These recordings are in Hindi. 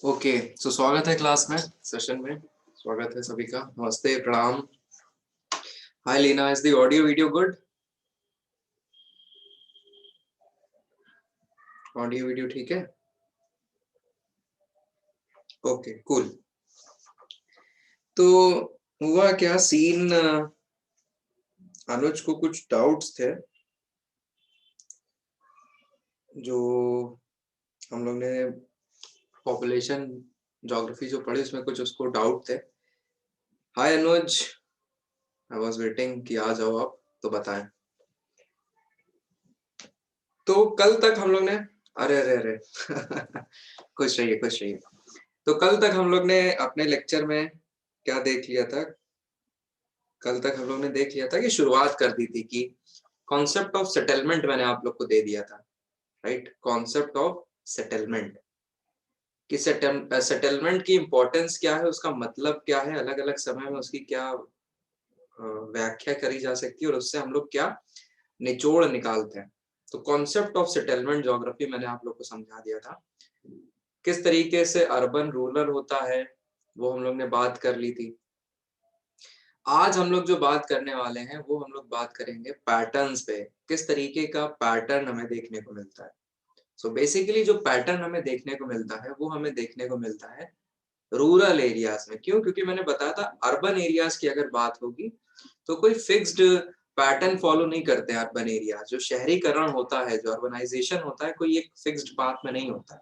ओके, सो स्वागत है क्लास में, सेशन में। स्वागत है सभी का। नमस्ते, प्रणाम। Hi Leena, is the audio video good? Audio video ठीक है? Okay, cool. तो हुआ क्या सीन, अनुज को कुछ डाउट्स थे जो हम लोग ने पॉपुलेशन ज्योग्राफी जो पढ़ी उसमें कुछ उसको डाउट थे। हाय अनुज, आई वाज वेटिंग कि आ जाओ आप तो बताएं। तो कल तक हम लोग ने, अरे अरे अरे खुश रहिए खुश रहिए। तो कल तक हम लोग ने अपने लेक्चर में क्या देख लिया था? कल तक हम लोग ने देख लिया था कि शुरुआत कर दी थी कि कॉन्सेप्ट ऑफ सेटलमेंट मैंने आप लोग को दे दिया था। राइट, कॉन्सेप्ट ऑफ सेटलमेंट कि सेटलमेंट की इंपॉर्टेंस क्या है, उसका मतलब क्या है, अलग अलग समय में उसकी क्या व्याख्या करी जा सकती है और उससे हम लोग क्या निचोड़ निकालते हैं। तो कॉन्सेप्ट ऑफ सेटलमेंट ज्योग्राफी मैंने आप लोग को समझा दिया था। किस तरीके से अर्बन रूरल होता है वो हम लोग ने बात कर ली थी। आज हम लोग जो बात करने वाले हैं वो हम लोग बात करेंगे पैटर्न्स पे, किस तरीके का पैटर्न हमें देखने को मिलता है। सो बेसिकली जो पैटर्न हमें देखने को मिलता है वो हमें देखने को मिलता है रूरल एरियाज में। क्यों? क्योंकि मैंने बताया था अर्बन एरियाज की अगर बात होगी तो कोई फिक्स्ड पैटर्न फॉलो नहीं करते हैं। अर्बन एरिया जो शहरीकरण होता है, जो अर्बनाइजेशन होता है, कोई एक फिक्स्ड पाथ में नहीं होता है।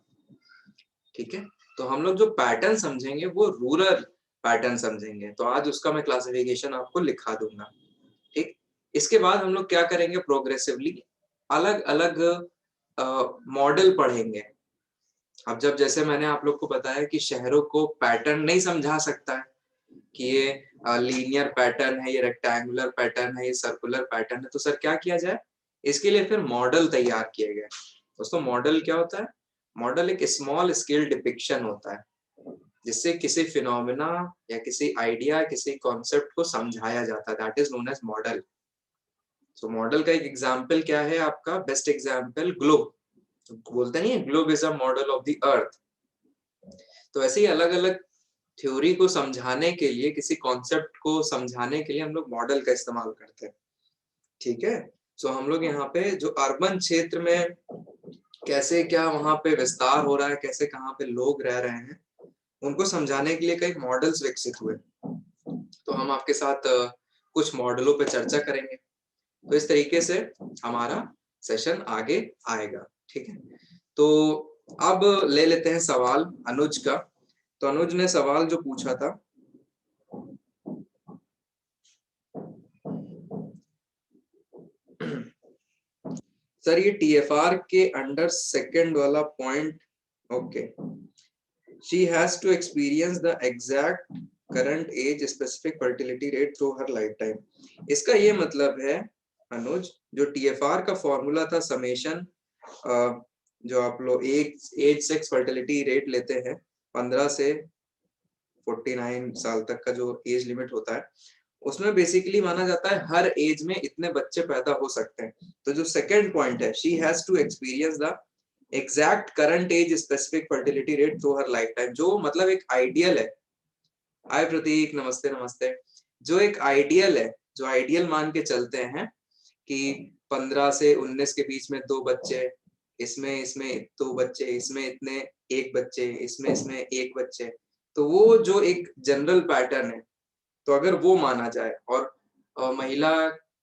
ठीक है, तो हम लोग जो पैटर्न समझेंगे वो रूरल पैटर्न समझेंगे। तो आज उसका मैं क्लासिफिकेशन आपको लिखा दूंगा। ठीक, इसके बाद हम लोग क्या करेंगे, प्रोग्रेसिवली अलग अलग मॉडल पढ़ेंगे। अब जब जैसे मैंने आप लोग को बताया कि शहरों को पैटर्न नहीं समझा सकता है कि ये लीनियर पैटर्न है, ये रेक्टेंगुलर पैटर्न है, ये सर्कुलर पैटर्न है, तो सर क्या किया जाए, इसके लिए फिर मॉडल तैयार किए गए। दोस्तों मॉडल क्या होता है? मॉडल एक स्मॉल स्केल डिपिक्शन होता है जिससे किसी फिनोमेना या किसी आइडिया, किसी कॉन्सेप्ट को समझाया जाता है। That is known as model. So model का एक एग्जाम्पल क्या है आपका? Best example globe. तो बोलते नहीं है globe is a model of the earth. तो ऐसे ही अलग अलग थ्योरी को समझाने के लिए, किसी कॉन्सेप्ट को समझाने के लिए हम लोग मॉडल का इस्तेमाल करते हैं। ठीक है, सो हम लोग यहाँ पे जो अर्बन क्षेत्र में कैसे क्या वहां पे विस्तार हो रहा है, कैसे कहाँ पे लोग रह रहे हैं, उनको समझाने के लिए कई मॉडल्स विकसित हुए। तो हम आपके साथ कुछ मॉडलों पे चर्चा करेंगे। तो इस तरीके से हमारा सेशन आगे आएगा। ठीक है, तो अब ले लेते हैं सवाल अनुज का। तो अनुज ने सवाल जो पूछा था, सर ये टीएफआर के अंडर सेकंड वाला point. Okay, she has to experience the exact current age specific fertility rate through her life time. इसका ये मतलब है अनुज, जो टीएफआर का फॉर्मूला था समेशन, जो आप लोग एज सेक्स फर्टिलिटी रेट लेते हैं 15 से 49 साल तक का जो एज लिमिट होता है, उसमें बेसिकली माना जाता है हर एज में इतने बच्चे पैदा हो सकते हैं। तो जो सेकंड पॉइंट है, she has to experience the exact current age specific fertility rate through her life time, जो मतलब एक आइडियल है। हाय प्रतीक, नमस्ते नमस्ते। जो एक आइडियल है, जो आइडियल मान के चलते हैं कि 15 से 19 के बीच में दो बच्चे, इसमें इसमें दो बच्चे, इसमें इतने एक बच्चे, इसमें इसमें एक बच्चे, तो वो जो एक जनरल पैटर्न है, तो अगर वो माना जाए और महिला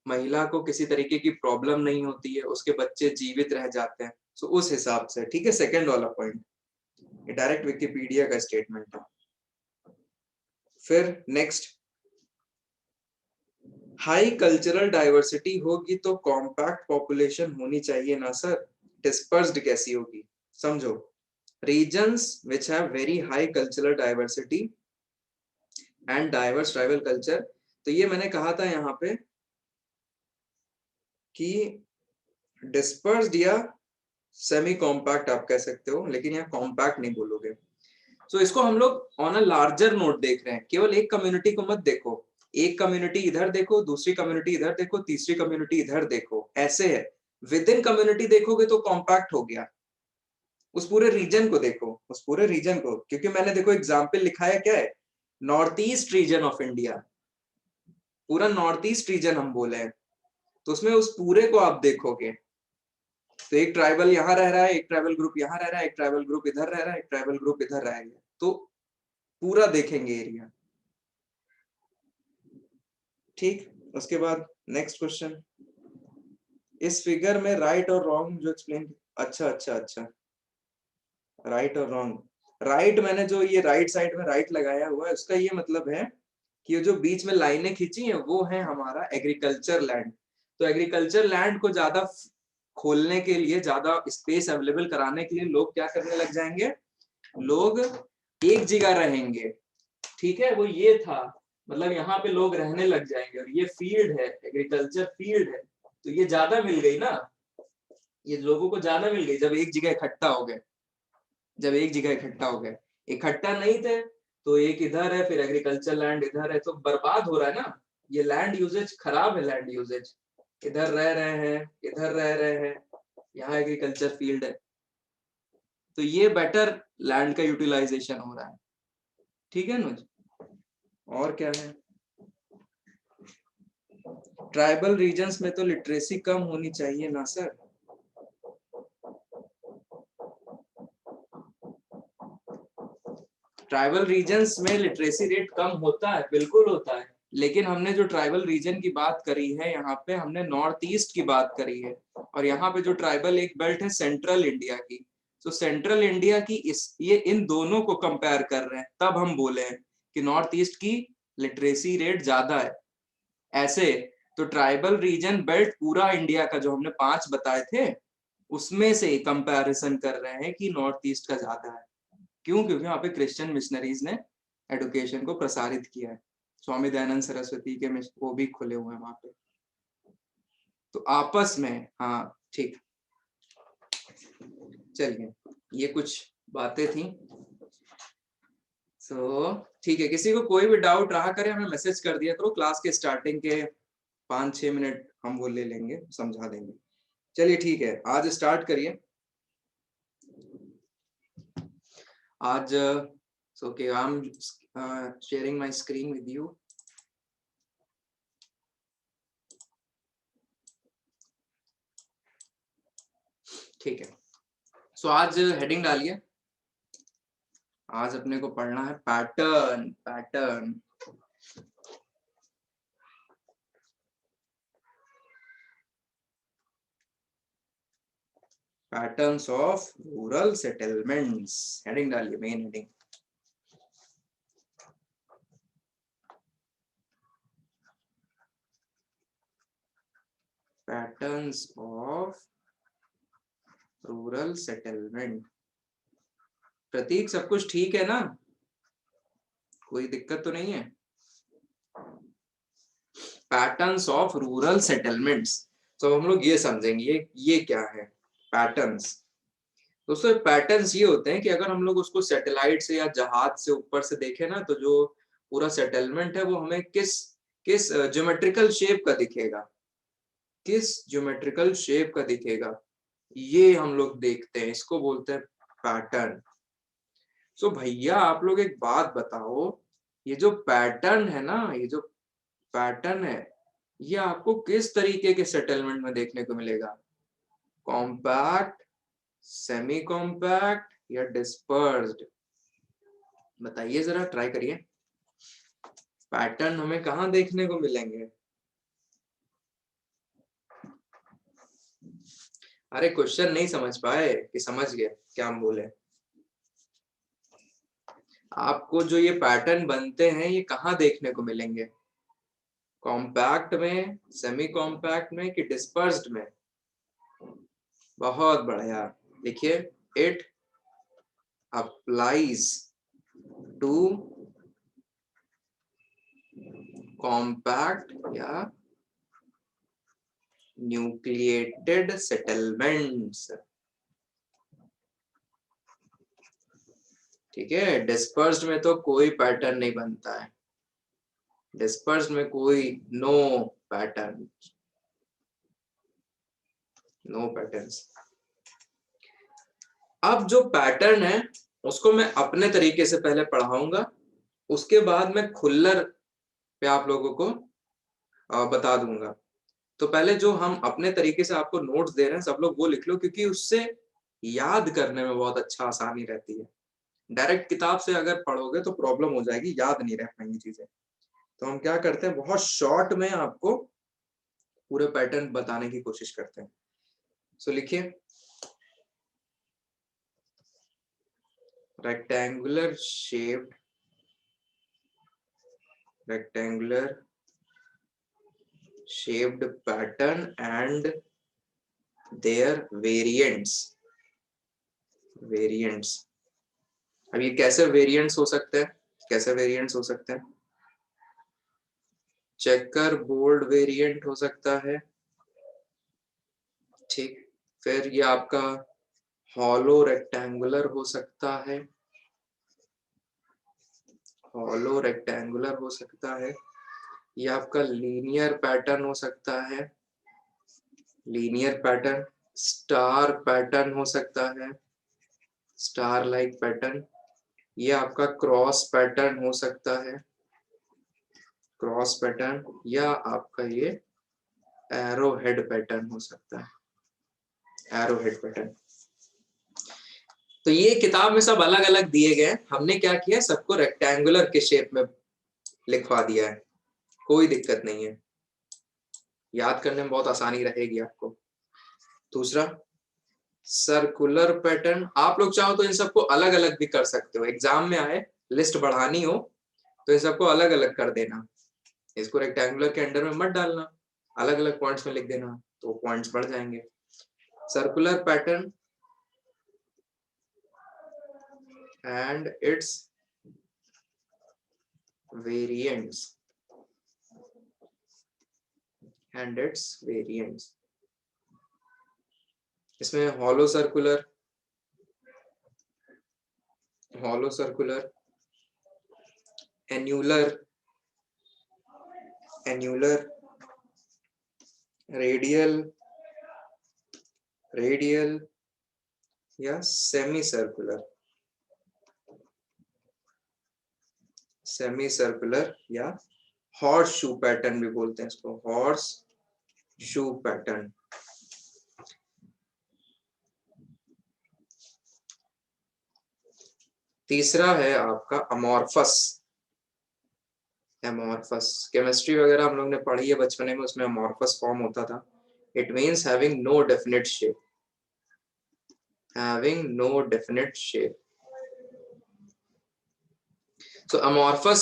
महिला को किसी तरीके की प्रॉब्लम नहीं होती है, उसके बच्चे जीवित रह जाते हैं, तो उस हिसाब से। ठीक है, सेकंड वाला पॉइंट ये डायरेक्ट विकिपीडिया का स्टेटमेंट है। फिर नेक्स्ट, हाई कल्चरल डाइवर्सिटी होगी तो कॉम्पैक्ट पॉपुलेशन होनी चाहिए ना सर, डिस्पर्स्ड कैसी होगी? समझो, regions which have very high cultural diversity and diverse tribal culture। तो ये मैंने कहा था यहाँ पे कि डिस्पर्स्ड या सेमी कॉम्पैक्ट आप कह सकते हो, लेकिन यहाँ कॉम्पैक्ट नहीं बोलोगे। तो इसको हम लोग ऑन अ लार्जर नोट देख रहे हैं। केवल एक कम्युनिटी को मत देखो, एक कम्युनिटी इधर देखो, दूसरी कम्युनिटी इधर देखो, तीसरी कम्युनिटी इधर देखो, ऐसे है। विद इन कम्युनिटी देखोगे तो कॉम्पैक्ट हो गया। उस पूरे रीजन को देखो, उस पूरे रीजन को, क्योंकि मैंने देखो एग्जाम्पल लिखा है क्या है, north east region of India, पूरा नॉर्थ ईस्ट रीजन हम बोले हैं, तो उसमें उस पूरे को आप देखोगे तो एक ट्राइबल यहाँ रह रहा है, एक ट्राइबल ग्रुप यहाँ रह रहा है, एक ट्राइबल ग्रुप इधर रह रहा है, एक ट्राइबल ग्रुप इधर रह गया, तो पूरा देखेंगे एरिया। ठीक, उसके बाद नेक्स्ट क्वेश्चन, इस फिगर में राइट और रॉन्ग जो एक्सप्लेन, अच्छा अच्छा अच्छा, राइट और रॉन्ग, राइट मैंने जो ये राइट साइड में राइट लगाया हुआ है उसका ये मतलब है कि जो बीच में लाइनें खींची हैं वो है हमारा एग्रीकल्चर लैंड। तो एग्रीकल्चर लैंड को ज्यादा खोलने के लिए, ज्यादा स्पेस अवेलेबल कराने के लिए लोग क्या करने लग जाएंगे, लोग एक जगह रहेंगे। ठीक है, वो ये था, मतलब यहाँ पे लोग रहने लग जाएंगे, और ये फील्ड है, एग्रीकल्चर फील्ड है, तो ये ज्यादा मिल गई ना, ये लोगों को ज्यादा मिल गई जब एक जगह इकट्ठा हो गए, जब एक जगह इकट्ठा हो गए। इकट्ठा नहीं थे तो एक इधर है, फिर एग्रीकल्चर लैंड इधर है, तो बर्बाद हो रहा है ना, ये लैंड यूजेज खराब है, लैंड यूजेज, इधर रह रहे हैं, इधर रह रहे हैं, यहाँ एग्रीकल्चर फील्ड है, तो ये बेटर लैंड का यूटिलाइजेशन हो रहा है। ठीक है अनुज, और क्या है, ट्राइबल रीजन्स में तो लिटरेसी कम होनी चाहिए ना सर, ट्राइबल रीजन्स में लिटरेसी रेट कम होता है, बिल्कुल होता है, लेकिन हमने जो ट्राइबल रीजन की बात करी है यहाँ पे, हमने नॉर्थ ईस्ट की बात करी है, और यहाँ पे जो ट्राइबल एक बेल्ट है सेंट्रल इंडिया की, तो सेंट्रल इंडिया की ये इन दोनों को कंपेयर कर रहे हैं, तब हम बोले हैं कि नॉर्थ ईस्ट की लिटरेसी रेट ज्यादा है। ऐसे तो ट्राइबल रीजन बेल्ट पूरा इंडिया का जो हमने 5 बताए थे उसमें से कंपैरिजन कर रहे हैं कि नॉर्थ ईस्ट का ज्यादा है। क्यों? क्योंकि वहां पे क्रिश्चियन मिशनरीज ने एडुकेशन को प्रसारित किया है, स्वामी दयानंद सरस्वती के वो भी खुले हुए हैं वहां पे, तो आपस में, हाँ ठीक, चलिए ये कुछ बातें थी। सो ठीक है, किसी को कोई भी डाउट रहा करे हमें मैसेज कर दिया करो, क्लास के स्टार्टिंग के 5-6 मिनट हम वो ले लेंगे, समझा देंगे। चलिए ठीक है, आज स्टार्ट करिए। आज okay, I am sharing my screen with you. ठीक है, सो आज हेडिंग डालिए, आज अपने को पढ़ना है pattern, pattern, patterns of rural settlements, heading डालिए, main heading. Patterns of rural settlement. Prateek सब कुछ ठीक है ना, कोई दिक्कत तो नहीं है? पैटर्न्स ऑफ रूरल सेटलमेंट्स, तो हम लोग ये समझेंगे ये क्या है पैटर्न्स। दोस्तों पैटर्न्स ये होते हैं कि अगर हम लोग उसको सैटेलाइट से या जहाज से ऊपर से देखें ना, तो जो पूरा सेटलमेंट है वो हमें किस किस ज्योमेट्रिकल शेप का दिखेगा, किस ज्योमेट्रिकल शेप का दिखेगा, ये हम लोग देखते हैं, इसको बोलते हैं पैटर्न। सो भैया आप लोग एक बात बताओ, ये जो पैटर्न है ना, ये जो पैटर्न है, ये आपको किस तरीके के सेटलमेंट में देखने को मिलेगा? कॉम्पैक्ट, सेमी कॉम्पैक्ट या डिस्पर्स्ड? बताइए जरा, ट्राई करिए, पैटर्न हमें कहाँ देखने को मिलेंगे? अरे क्वेश्चन नहीं समझ पाए कि समझ गए क्या हम बोले? आपको जो ये पैटर्न बनते हैं ये कहाँ देखने को मिलेंगे? कॉम्पैक्ट में, सेमी कॉम्पैक्ट में कि डिस्पर्स्ड में? बहुत बढ़िया, देखिए, इट अप्लाइज टू कॉम्पैक्ट या न्यूक्लिएटेड सेटलमेंट्स। ठीक है, डिस्पर्स्ड में तो कोई पैटर्न नहीं बनता है, डिस्पर्स्ड में कोई नो पैटर्न, नो पैटर्न्स। अब जो पैटर्न है उसको मैं अपने तरीके से पहले पढ़ाऊंगा, उसके बाद मैं खुल्लर पे आप लोगों को बता दूंगा। तो पहले जो हम अपने तरीके से आपको नोट्स दे रहे हैं सब लोग वो लिख लो, क्योंकि उससे याद करने में बहुत अच्छा आसानी रहती है। डायरेक्ट किताब से अगर पढ़ोगे तो प्रॉब्लम हो जाएगी, याद नहीं रह पाएंगी चीजें। तो हम क्या करते हैं, बहुत शॉर्ट में आपको पूरे पैटर्न बताने की कोशिश करते हैं। सो लिखिए, rectangular shaped pattern and their variants। अब ये कैसे वेरिएंट्स हो सकते हैं, कैसे वेरिएंट्स हो सकते हैं? चेकर बोर्ड वेरिएंट हो सकता है, ठीक। फिर ये आपका हॉलो रेक्टेंगुलर हो सकता है, हॉलो रेक्टेंगुलर हो सकता है। ये आपका लीनियर पैटर्न हो सकता है, लीनियर पैटर्न। स्टार पैटर्न हो सकता है, स्टार लाइक पैटर्न। ये आपका क्रॉस पैटर्न हो सकता है, क्रॉस पैटर्न। या आपका ये एरो हेड पैटर्न हो सकता है, एरो हेड पैटर्न। तो ये किताब में सब अलग अलग दिए गए, हमने क्या किया, सबको रेक्टेंगुलर के शेप में लिखवा दिया है, कोई दिक्कत नहीं है, याद करने में बहुत आसानी रहेगी आपको। दूसरा सर्कुलर पैटर्न, आप लोग चाहो तो इन सबको अलग अलग भी कर सकते हो, एग्जाम में आए लिस्ट बढ़ानी हो तो इन सबको अलग अलग कर देना, इसको रेक्टेंगुलर के अंडर में मत डालना, अलग अलग पॉइंट्स में लिख देना तो पॉइंट्स बढ़ जाएंगे। Circular pattern and its variants, and its variants. इसमें hollow circular, hollow circular, annular, annular, radial, radial या सेमी सर्कुलर, सेमी सर्कुलर या हॉर्स शू पैटर्न भी बोलते हैं इसको, हॉर्स शू पैटर्न। तीसरा है आपका अमॉर्फस, एमॉर्फस। केमिस्ट्री वगैरह हम लोग ने पढ़ी है बचपने में, उसमें अमॉर्फस फॉर्म होता था। It means having no definite shape, having no definite shape. So amorphous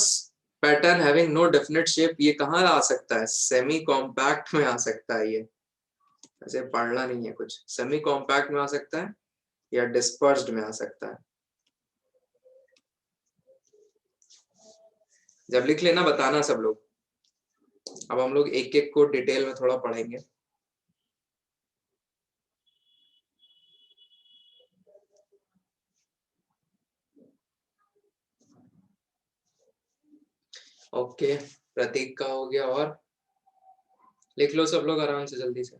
pattern having no definite shape, ये कहाँ आ सकता है, सेमी कॉम्पैक्ट में आ सकता है। ये ऐसे पढ़ना नहीं है कुछ, सेमी कॉम्पैक्ट में आ सकता है या डिस्पर्स्ड में आ सकता है। जब लिख लेना बताना सब लोग। अब हम लोग एक एक को डिटेल में थोड़ा पढ़ेंगे। ओके, प्रतीक का हो गया, और लिख लो सब लोग आराम से जल्दी से।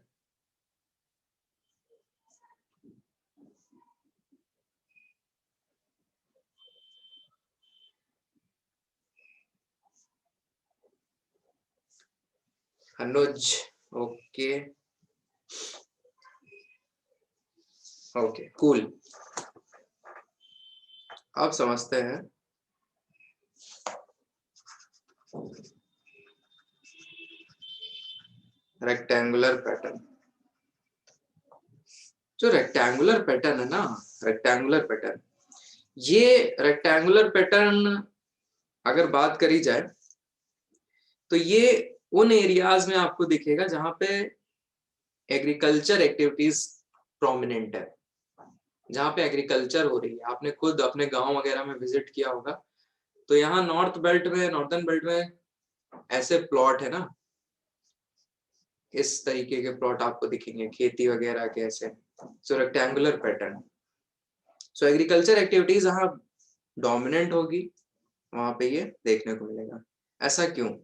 अनुज, ओके ओके कूल। अब समझते हैं रेक्टेंगुलर पैटर्न। जो रेक्टेंगुलर पैटर्न है ना, रेक्टेंगुलर पैटर्न, ये रेक्टेंगुलर पैटर्न अगर बात करी जाए तो ये उन एरियाज में आपको दिखेगा जहां पे एग्रीकल्चर एक्टिविटीज प्रोमिनेंट है, जहाँ पे एग्रीकल्चर हो रही है। आपने खुद अपने गांव वगैरह में विजिट किया होगा, तो यहाँ नॉर्थ बेल्ट में, नॉर्दर्न बेल्ट में ऐसे प्लॉट है ना, इस तरीके के प्लॉट आपको दिखेंगे खेती वगैरह के ऐसे। So rectangular pattern, so agriculture activities जहाँ डोमिनेंट होगी वहां पे ये देखने को मिलेगा। ऐसा क्यों?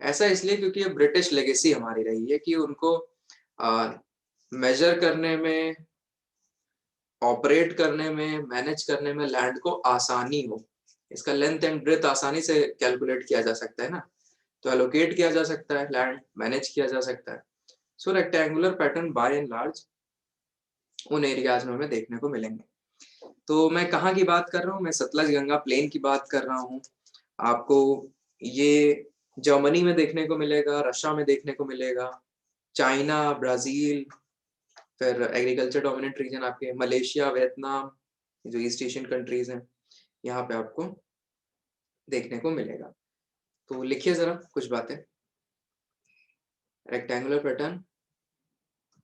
ऐसा इसलिए क्योंकि ये ब्रिटिश लेगेसी हमारी रही है कि उनको मेजर करने में ऑपरेट करने में, मैनेज करने में लैंड को आसानी हो। इसका लेंथ एंड ब्रेथ आसानी से कैलकुलेट किया जा सकता है ना, तो एलोकेट किया जा सकता है, लैंड मैनेज किया जा सकता है। So rectangular pattern by and large उन एरियाज में हमें देखने को मिलेंगे। तो मैं कहाँ की बात कर रहा हूँ, मैं सतलज गंगा प्लेन की बात कर रहा हूँ। आपको ये जर्मनी में देखने को मिलेगा, रशिया में देखने को मिलेगा, चाइना, ब्राजील, फिर एग्रीकल्चर डोमिनेंट रीजन आपके मलेशिया, वियतनाम, जो ईस्ट एशियन कंट्रीज हैं, यहाँ पे आपको देखने को मिलेगा। तो लिखिए जरा कुछ बातें। Rectangular pattern,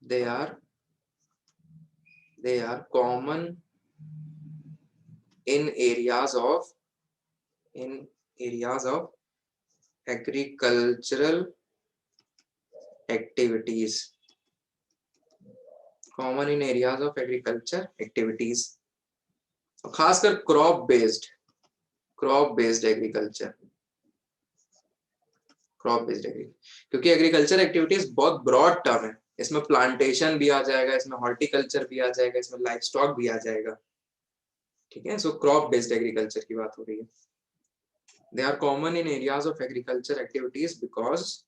they are common in areas of agricultural activities, common in areas of agriculture activities, खासकर क्रॉप बेस्ड एग्रीकल्चर, क्योंकि एग्रीकल्चर एक्टिविटीज बहुत ब्रॉड टर्म है, इसमें प्लांटेशन भी आ जाएगा, इसमें हॉर्टिकल्चर भी आ जाएगा, इसमें लाइफ स्टॉक भी आ जाएगा, ठीक है। सो क्रॉप बेस्ड एग्रीकल्चर की बात हो रही है। They are common in areas of agriculture activities because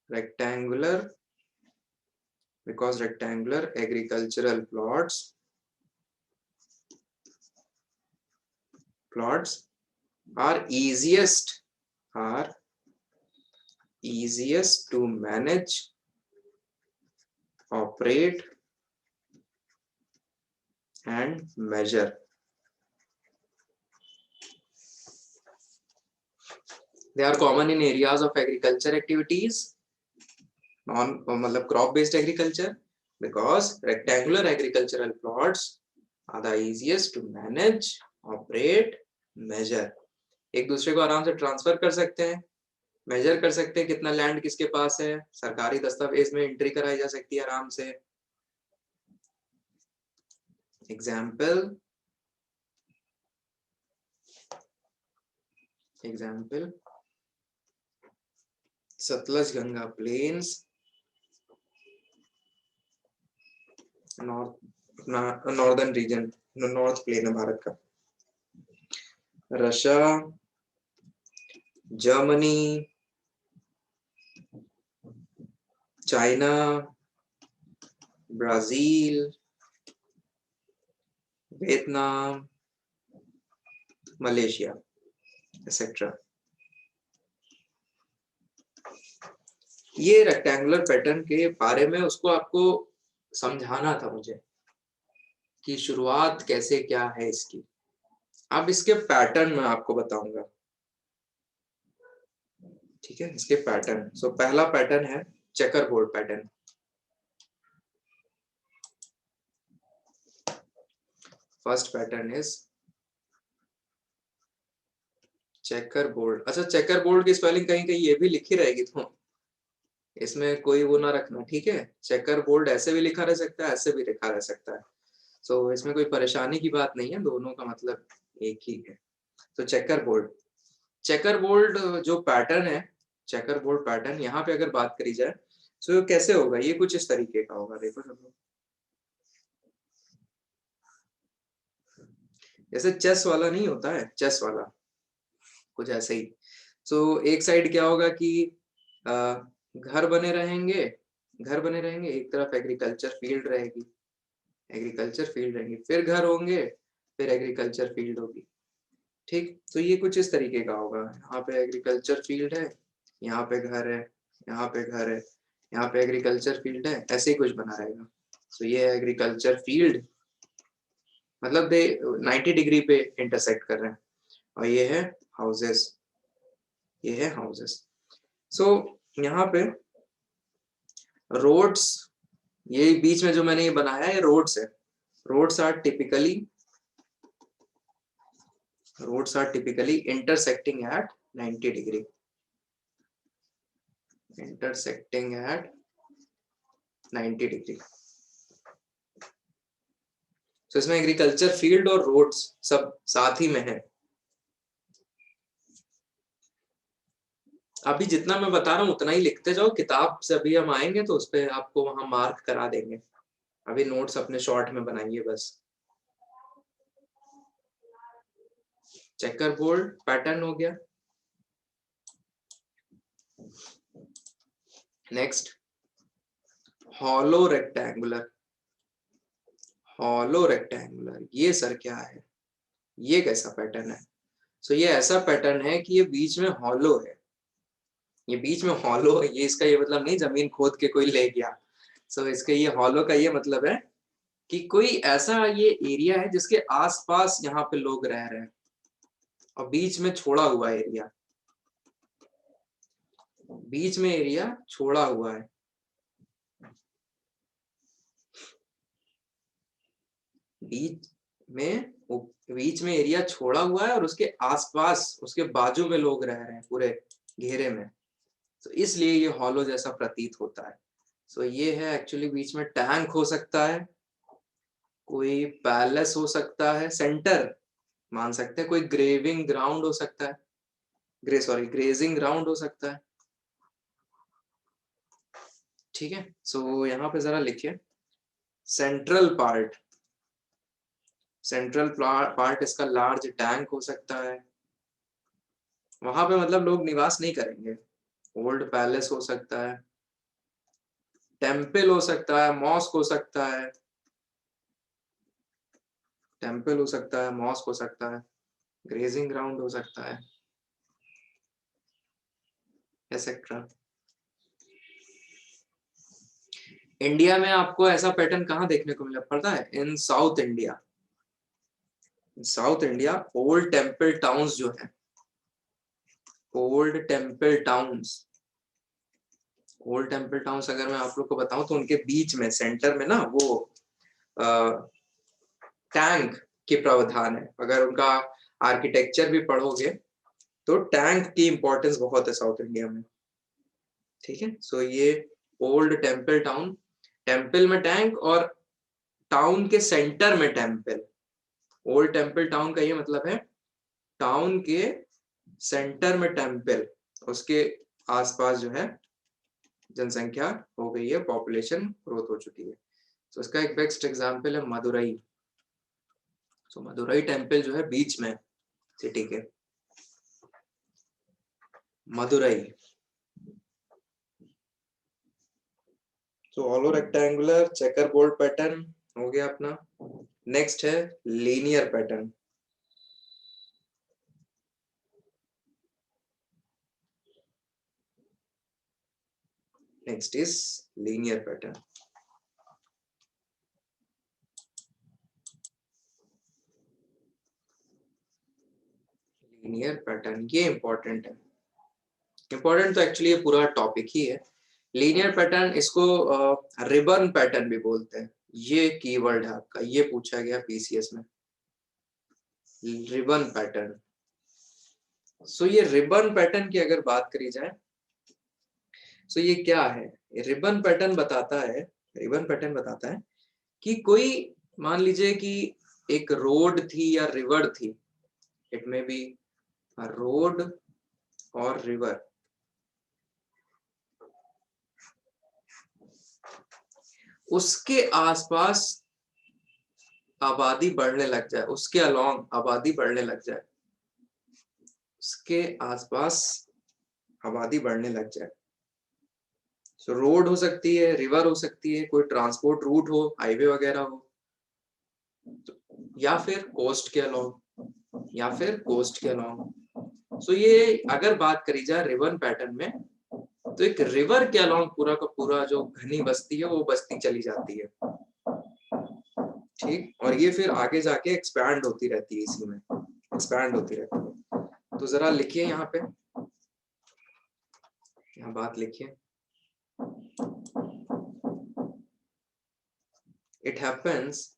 rectangular agricultural plots are easiest to manage, operate and measure. They are common in areas of agriculture activities, मतलब crop based agriculture, because rectangular agricultural plots are the easiest to manage, operate, measure. एक दूसरे को आराम से ट्रांसफर कर सकते हैं, मेजर कर सकते हैं कितना लैंड किसके पास है, सरकारी दस्तावेज में एंट्री कराई जा सकती है आराम से। Example Sutlej Ganga plains, northern region, north plain है भारत का, Russia, Germany, China, Brazil, Vietnam, Malaysia etcetera. ये रेक्टेंगुलर पैटर्न के बारे में उसको आपको समझाना था मुझे कि शुरुआत कैसे क्या है इसकी। अब इसके पैटर्न मैं आपको बताऊंगा, ठीक है, इसके पैटर्न। सो पहला पैटर्न है checker board pattern. First pattern is checker board. अच्छा, चेकर बोर्ड की स्पेलिंग कहीं कहीं ये भी लिखी रहेगी, तो इसमें कोई वो ना रखना, ठीक है। चेकर बोर्ड ऐसे भी लिखा रह सकता है, ऐसे भी लिखा रह सकता है, सो इसमें कोई परेशानी की बात नहीं है, दोनों का मतलब एक ही है। तो चेकर बोर्ड जो पैटर्न है, चेकर बोर्ड पैटर्न, यहाँ पे अगर बात करी जाए तो कैसे होगा, ये कुछ इस तरीके का होगा। देखो सब लोग, जैसे चेस वाला नहीं होता है, चेस वाला कुछ ऐसे ही। सो एक साइड क्या होगा कि घर बने रहेंगे, एक तरफ एग्रीकल्चर फील्ड रहेगी, फिर घर होंगे, फिर एग्रीकल्चर फील्ड होगी, ठीक। तो ये कुछ इस तरीके का होगा, यहाँ पे एग्रीकल्चर फील्ड है, यहाँ पे घर है, यहाँ पे घर है, यहाँ पे एग्रीकल्चर फील्ड है, ऐसे ही कुछ बना रहेगा। तो ये एग्रीकल्चर फील्ड, मतलब दे 90 डिग्री पे इंटरसेक्ट कर रहे हैं, और ये है हाउसेस, सो यहाँ पे रोड्स, ये बीच में जो मैंने ये बनाया है, रोड्स है। Roads are typically intersecting at 90 degree, तो इसमें एग्रीकल्चर फील्ड और रोड्स सब साथ ही में है। अभी जितना मैं बता रहा हूँ उतना ही लिखते जाओ, किताब से अभी हम आएंगे तो उस पर आपको वहां मार्क करा देंगे, अभी नोट्स अपने शॉर्ट में बनाइए बस। चेकर बोर्ड पैटर्न हो गया। Next hollow rectangular. Hollow rectangular ये सर क्या है, ये कैसा पैटर्न है? सो ये ऐसा पैटर्न है कि ये बीच में हॉलो है। ये बीच में हॉलो है, ये इसका ये मतलब नहीं जमीन खोद के कोई ले गया। सो इसके ये हॉलो का ये मतलब है कि कोई ऐसा ये एरिया है जिसके आसपास यहाँ पे लोग रह रहे हैं और बीच में छोड़ा हुआ एरिया, बीच में एरिया छोड़ा हुआ है। बीच में एरिया छोड़ा हुआ है और उसके आसपास उसके बाजू में लोग रह रहे हैं पूरे घेरे में, तो इसलिए ये हॉलो जैसा प्रतीत होता है। सो ये है एक्चुअली बीच में टैंक हो सकता है, कोई पैलेस हो सकता है, सेंटर मान सकते हैं, कोई ग्रेविंग ग्राउंड हो सकता है, ग्रेजिंग ग्राउंड हो सकता है। ठीक है, सो यहाँ पे जरा लिखिए सेंट्रल पार्ट। सेंट्रल पार्ट इसका लार्ज टैंक हो सकता है, वहां पे मतलब लोग निवास नहीं करेंगे। ओल्ड पैलेस हो सकता है, टेम्पल हो सकता है, मॉस्क हो सकता है, टेम्पल हो सकता है, मॉस्क हो सकता है, ग्रेजिंग ग्राउंड हो सकता है, एक्सेट्रा। इंडिया में आपको ऐसा पैटर्न कहाँ देखने को मिला पड़ता है? In South India. South India old temple towns जो है, old temple towns, old temple towns अगर मैं आप लोग को बताऊं तो उनके बीच में सेंटर में ना वो टैंक के प्रावधान है। अगर उनका आर्किटेक्चर भी पढ़ोगे तो टैंक की इंपॉर्टेंस बहुत है साउथ इंडिया में। ठीक है, सो ये ओल्ड टेम्पल टाउन, टेम्पल में टैंक और टाउन के सेंटर में टेम्पल। ओल्ड टेम्पल टाउन का ये मतलब है टाउन के सेंटर में टेम्पल, उसके आसपास जो है जनसंख्या हो गई है, पॉपुलेशन ग्रोथ हो चुकी है। तो इसका एक बेस्ट एग्जांपल है मदुरई। सो मदुरई टेम्पल जो है बीच में सिटी के, मदुरई। तो hollow rectangular checker board pattern हो गया अपना। नेक्स्ट है linear pattern. Next is linear pattern. Linear pattern ये इंपॉर्टेंट है, इंपॉर्टेंट तो एक्चुअली ये पूरा टॉपिक ही है। लीनियर पैटर्न, इसको रिबन पैटर्न भी बोलते हैं। ये कीवर्ड है आपका, ये पूछा गया पीसीएस में, रिबन पैटर्न। सो ये रिबन पैटर्न की अगर बात करी जाए, सो ये क्या है? रिबन पैटर्न बताता है, रिबन पैटर्न बताता है कि कोई, मान लीजिए कि एक रोड थी या रिवर थी, इट में बी रोड और रिवर, उसके आसपास आबादी बढ़ने लग जाए, उसके अलोंग आबादी बढ़ने लग जाए, उसके आसपास आबादी बढ़ने लग जाए। सो रोड हो सकती है, रिवर हो सकती है, कोई ट्रांसपोर्ट रूट हो, हाईवे वगैरह हो, या फिर कोस्ट के अलोंग, या फिर कोस्ट के अलोंग। सो ये अगर बात करी जाए रिवर पैटर्न में, तो एक रिवर के अलोंग पूरा का पूरा जो घनी बस्ती है वो बस्ती चली जाती है। ठीक, और ये फिर आगे जाके एक्सपैंड होती रहती है, इसी में एक्सपैंड होती रहती है। तो जरा लिखिए यहाँ पे, यहाँ बात लिखिए। It happens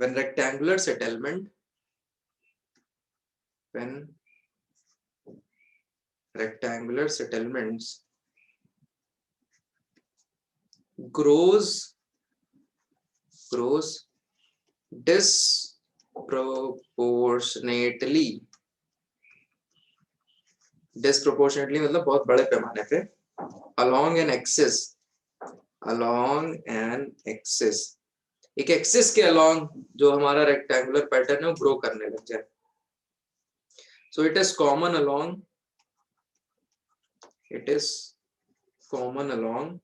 when rectangular settlement, when rectangular settlements grows disproportionately मतलब बहुत बड़े पैमाने पे along an axis along an axis, एक एक्सिस के along जो हमारा रेक्टेंगुलर पैटर्न है वो ग्रो करने लग जाए. So it is common along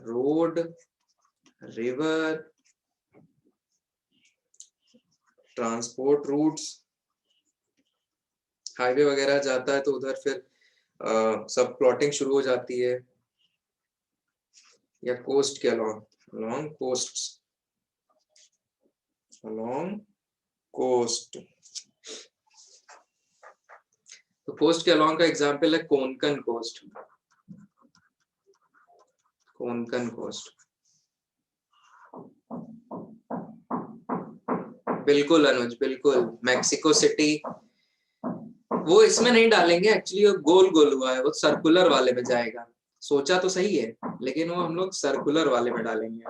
road, river, transport routes, highway वगैरह जाता है तो उधर फिर सब प्लॉटिंग शुरू हो जाती है, या कोस्ट के along कोस्ट. तो कोस्ट के along का एग्जांपल है कोंकण कोस्ट. बिल्कुल अनुज, बिल्कुल. मैक्सिको सिटी वो इसमें नहीं डालेंगे एक्चुअली, वो गोल गोल हुआ है, वो सर्कुलर वाले में जाएगा. सोचा तो सही है लेकिन वो हम लोग सर्कुलर वाले में डालेंगे.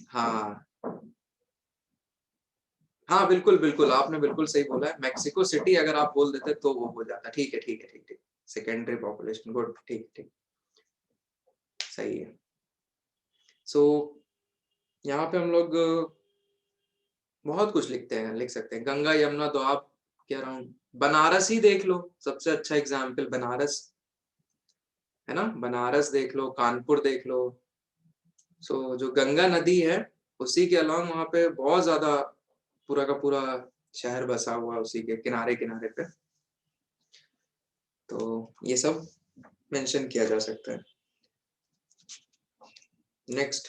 हाँ हाँ बिल्कुल बिल्कुल, आपने बिल्कुल सही बोला है. मैक्सिको सिटी अगर आप बोल देते तो वो हो जाता. ठीक है ठीक है ठीक ठीक. सेकेंडरी पॉपुलेशन, गुड, ठीक ठीक, सही है. सो यहाँ पे हम लोग बहुत कुछ लिख सकते हैं. गंगा यमुना तो आप कह रहा हूँ, बनारस ही देख लो, सबसे अच्छा एग्जाम्पल बनारस है ना. बनारस देख लो, कानपुर देख लो. सो जो गंगा नदी है उसी के अलावा वहां पे बहुत ज्यादा पूरा का पूरा शहर बसा हुआ है उसी के किनारे किनारे पे. तो ये सब मेंशन किया जा सकता है. नेक्स्ट,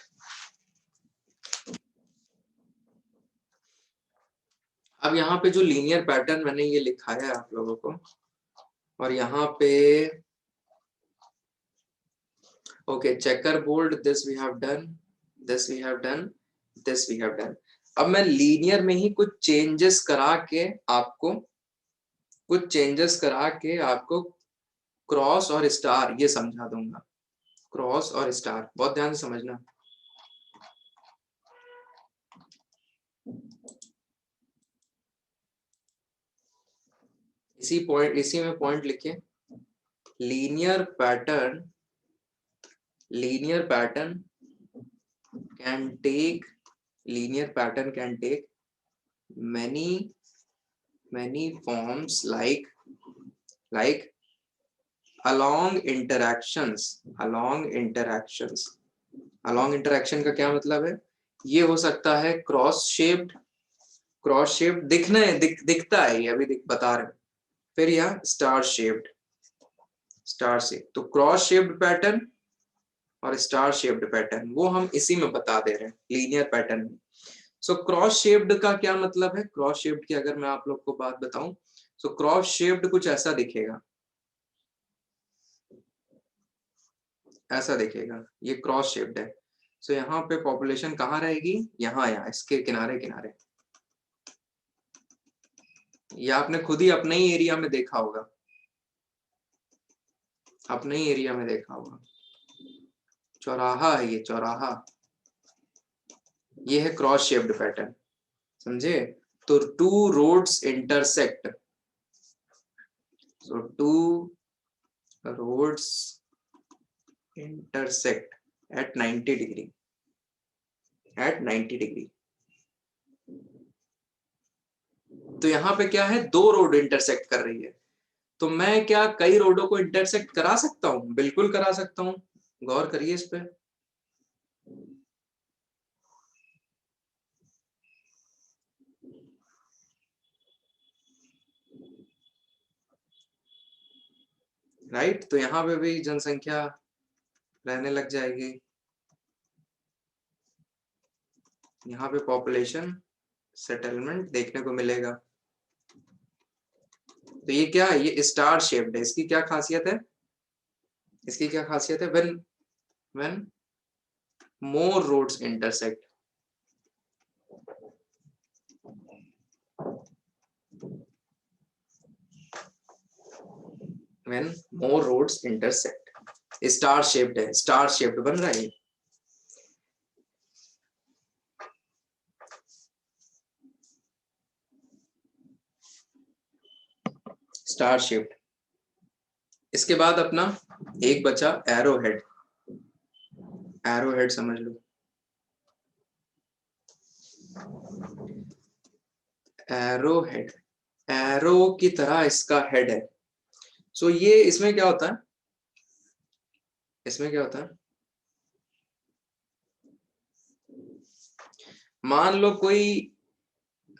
अब यहाँ पे जो लीनियर पैटर्न मैंने ये लिखा है आप लोगों को, और यहाँ पे okay checker board, this we have done, this we have done, this we have done. अब मैं लीनियर में ही कुछ चेंजेस करा के आपको क्रॉस और स्टार ये समझा दूंगा. क्रॉस और स्टार बहुत ध्यान से समझना. इसी में पॉइंट लिखिए. Linear pattern can take many forms like along interaction का क्या मतलब है. ये हो सकता है क्रॉस शेप्ड दिखता है ये अभी बता रहे हैं. फिर यह स्टार शेप्ड. तो क्रॉस शेप्ड पैटर्न और स्टार शेप्ड पैटर्न वो हम इसी में बता दे रहे हैं लीनियर पैटर्न में. सो क्रॉस शेप्ड का क्या मतलब है. क्रॉस शेप्ड की अगर मैं आप लोग को बात बताऊं, सो क्रॉस शेप्ड कुछ ऐसा दिखेगा, ये क्रॉस शेप्ड है. सो यहाँ पे पॉपुलेशन कहाँ रहेगी, यहाँ इसके किनारे किनारे. ये आपने खुद ही अपने ही एरिया में देखा होगा, चौराहा है ये, चौराहा. ये है क्रॉस शेप्ड पैटर्न, समझे. तो two roads intersect at 90 degree. तो यहाँ पे क्या है, दो रोड इंटरसेक्ट कर रही है. तो मैं क्या कई रोडों को इंटरसेक्ट करा सकता हूँ, बिल्कुल करा सकता हूँ. गौर करिए इस पे. राइट. तो यहाँ पे भी जनसंख्या रहने लग जाएगी. यहाँ पे पॉपुलेशन सेटलमेंट देखने को मिलेगा. तो ये क्या है, ये स्टार शेप्ड है. इसकी क्या खासियत है, when more roads intersect. When more roads intersect, star shaped है, स्टार शेप्ड बन रहा है. Star shaped. इसके बाद अपना एक बचा एरो हेड। एरो हेड समझ लो, एरो हेड, एरो की तरह इसका हेड है। सो ये इसमें क्या होता है, इसमें क्या होता है, मान लो कोई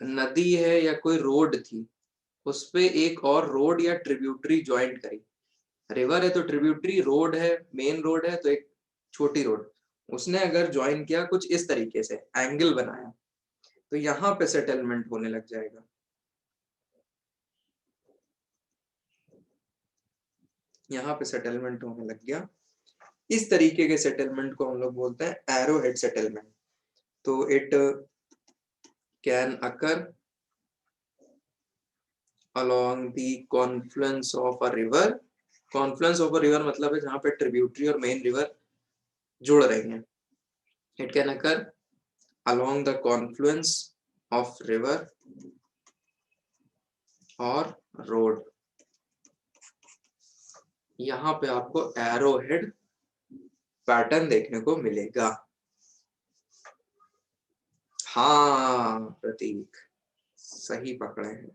नदी है या कोई रोड थी, उस पे एक और रोड या ट्रिब्यूटरी ज्वाइंट करी। रिवर है तो ट्रिब्यूटरी, रोड है मेन रोड है तो एक छोटी रोड, उसने अगर ज्वाइन किया कुछ इस तरीके से एंगल बनाया, तो यहां पे सेटलमेंट होने लग जाएगा। यहाँ पे सेटलमेंट होने लग गया। इस तरीके के सेटलमेंट को हम लोग बोलते हैं एरो हेड सेटलमेंट। तो it can occur along the confluence of a river। Confluence of a river मतलब है जहां पे ट्रिब्यूटरी और मेन रिवर जुड़ रही हैं। It can occur along the confluence of river और रोड। यहाँ पे आपको एरो हेड पैटर्न देखने को मिलेगा। हाँ प्रतीक, सही पकड़े हैं।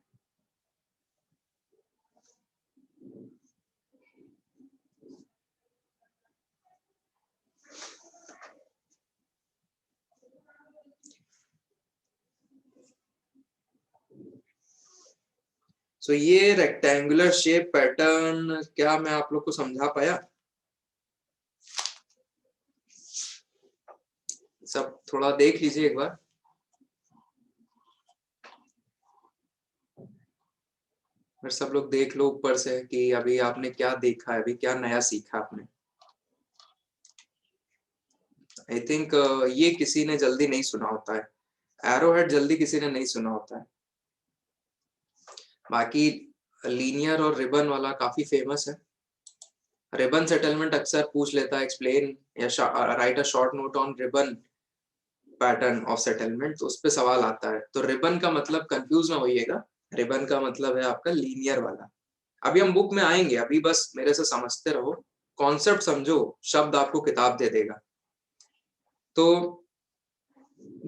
सो ये रेक्टेंगुलर शेप पैटर्न क्या मैं आप लोग को समझा पाया? सब थोड़ा देख लीजिए एक बार। फिर सब लोग देख लो ऊपर से कि अभी आपने क्या देखा है, अभी क्या नया सीखा आपने। आई थिंक ये किसी ने जल्दी नहीं सुना होता है, एरो हेड जल्दी किसी ने नहीं सुना होता है। बाकी लीनियर और रिबन वाला काफी फेमस है। रिबन सेटलमेंट अक्सर पूछ लेता है एक्सप्लेन या right a short note on ribbon pattern of settlement, तो उस पर सवाल आता है। तो रिबन का मतलब कंफ्यूज ना होइएगा, रिबन का मतलब है आपका लीनियर वाला। अभी हम बुक में आएंगे, अभी बस मेरे से समझते रहो, कॉन्सेप्ट समझो, शब्द आपको किताब दे देगा। तो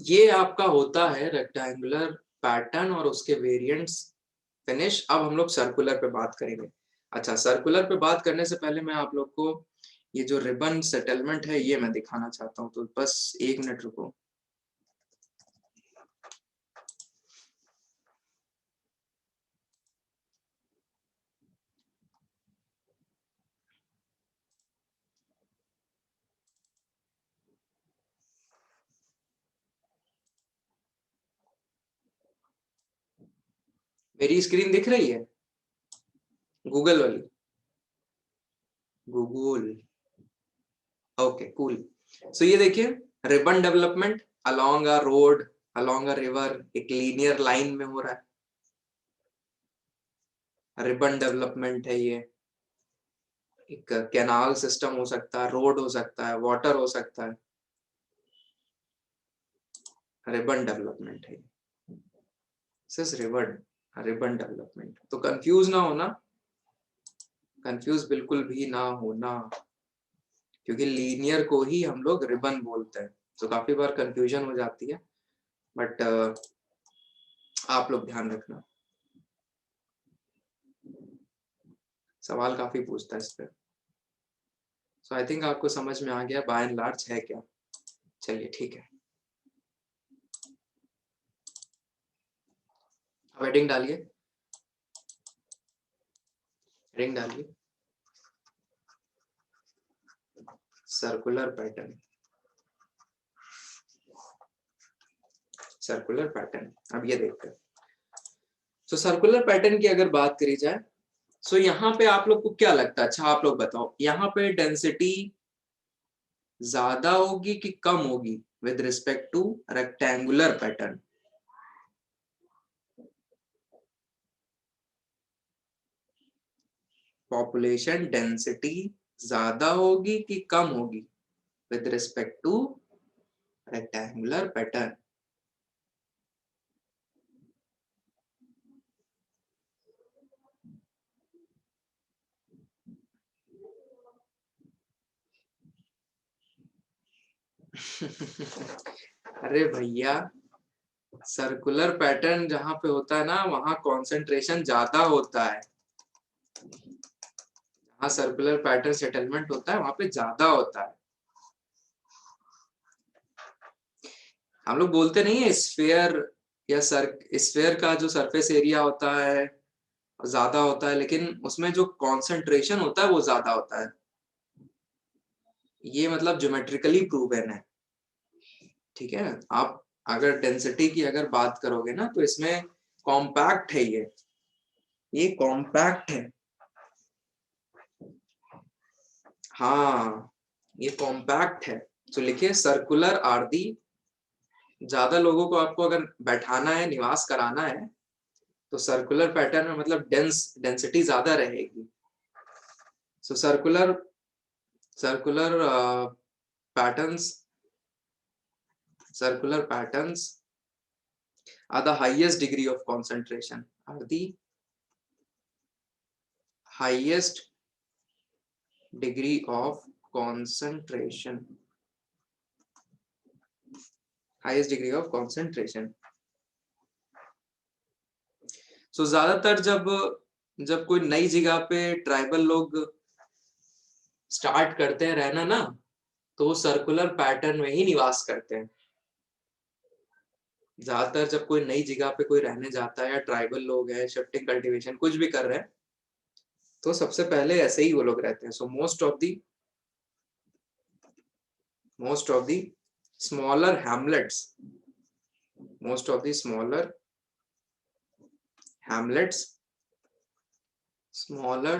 ये आपका होता है रेक्टेंगुलर पैटर्न और उसके वेरिएंट्स फिनिश। अब हम लोग सर्कुलर पे बात करेंगे। अच्छा, सर्कुलर पे बात करने से पहले मैं आप लोग को ये जो रिबन सेटलमेंट है ये मैं दिखाना चाहता हूँ, तो बस एक मिनट रुको। मेरी स्क्रीन दिख रही है गूगल वाली? Google, okay cool. सो ये देखिए, ribbon development along a road, along a river, एक लीनियर लाइन में हो रहा है, रिबन डेवलपमेंट है ये। एक कैनाल सिस्टम हो सकता है, रोड हो सकता है, वाटर हो सकता है, रिबन डेवलपमेंट है। सिर्फ रिबन, रिबन डेवलपमेंट। तो कंफ्यूज ना होना, कंफ्यूज बिल्कुल भी ना होना, क्योंकि लीनियर को ही हम लोग रिबन बोलते हैं। तो काफी बार कंफ्यूजन हो जाती है, बट आप लोग ध्यान रखना, सवाल काफी पूछता है इस पे। सो आई थिंक आपको समझ में आ गया बाय एंड लार्ज है क्या। चलिए ठीक है, अब हेडिंग डालिए, हेडिंग डालिए, सर्कुलर पैटर्न, सर्कुलर पैटर्न। अब ये देखते हैं। तो सर्कुलर पैटर्न की अगर बात करी जाए, सो यहाँ पे आप लोग को क्या लगता है? अच्छा आप लोग बताओ, यहाँ पे डेंसिटी ज्यादा होगी कि कम होगी with respect two rectangular pattern? Population density ज्यादा होगी कि कम होगी with respect two rectangular pattern? अरे भैया, सर्कुलर पैटर्न जहां पे होता है ना वहां कॉन्सेंट्रेशन ज्यादा होता है। जहां सर्कुलर पैटर्न सेटलमेंट होता है वहां पे ज्यादा होता है। हम लोग बोलते नहीं है स्फेयर या सर स्फेयर का जो सरफेस एरिया होता है ज्यादा होता है, लेकिन उसमें जो कॉन्सेंट्रेशन होता है वो ज्यादा होता है। ये मतलब ज्योमेट्रिकली प्रूवन है। ठीक है। आप अगर डेंसिटी की अगर बात करोगे ना तो इसमें कॉम्पैक्ट है ये कॉम्पैक्ट है। हाँ, ये कॉम्पैक्ट है। तो लिखिए सर्कुलर आरदी। ज्यादा लोगों को आपको अगर बैठाना है, निवास कराना है, तो सर्कुलर पैटर्न में मतलब डेंसिटी ज्यादा रहेगी। So circular circular patterns circular patterns are the highest degree of concentration, are the highest degree of concentration, highest degree of concentration. So ज्यादातर जब जब कोई नई जगह पे ट्राइबल लोग स्टार्ट करते हैं रहना ना, तो वो सर्कुलर पैटर्न में ही निवास करते हैं। ज्यादातर जब कोई नई जगह पे कोई रहने जाता है या ट्राइबल लोग हैं, शिफ्टिंग कल्टीवेशन कुछ भी कर रहे हैं, तो सबसे पहले ऐसे ही वो लोग रहते हैं। सो most of the smaller hamlets, most of the hamlets, smaller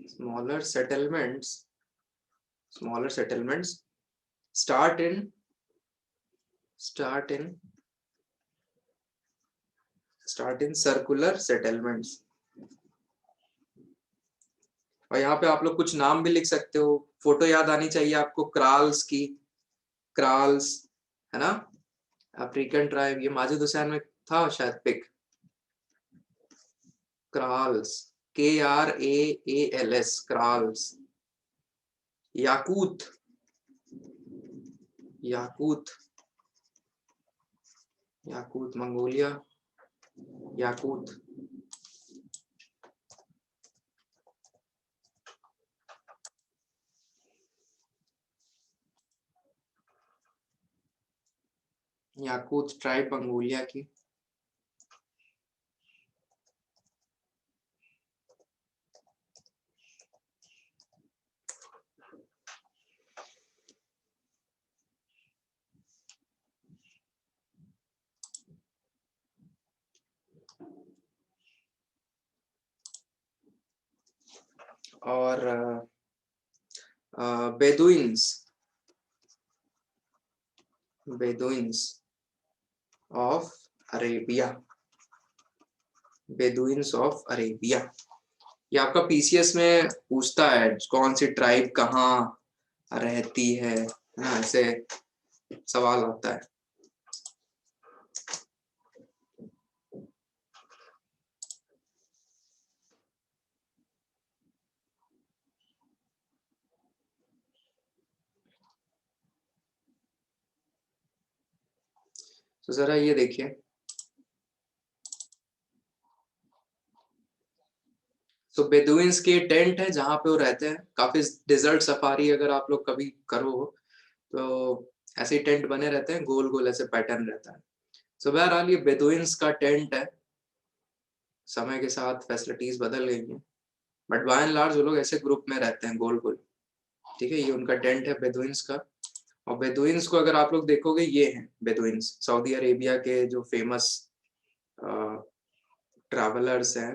smaller settlements, smaller settlements start in start in start in circular settlements. और यहाँ पे आप लोग कुछ नाम भी लिख सकते हो, फोटो याद आनी चाहिए आपको क्राल्स की। क्राल्स है ना, अफ्रीकन ट्राइब, ये माजिद हुसैन में था शायद पिक। क्राल्स, KRAALS, क्राल्स। याकूत, याकूत, याकूत मंगोलिया, याकूत। याकूत ट्राइब मंगोलिया की। और बेदुइन्स, बेदुइन्स ऑफ अरेबिया, बेदुइन्स ऑफ अरेबिया। ये आपका PCS में पूछता है कौन सी ट्राइब कहाँ रहती है ना, ऐसे सवाल आता है। तो जरा ये देखिए, तो बेदुइन्स के टेंट है जहां पे वो रहते हैं। काफी डिजर्ट सफारी अगर आप लोग कभी करो तो ऐसे ही टेंट बने रहते हैं, गोल गोल ऐसे पैटर्न रहता है। सो बहरहाल ये बेदुइन्स का टेंट है। समय के साथ फैसिलिटीज बदल गई हैं, बट बाय एंड लार्ज वो लोग ऐसे ग्रुप में रहते हैं गोल गोल। ठीक है, ये उनका टेंट है बेदुइन्स का। और बेदुइन्स को अगर आप लोग देखोगे, ये हैं बेदुइन्स, सऊदी अरेबिया के जो फेमस ट्रैवलर्स हैं।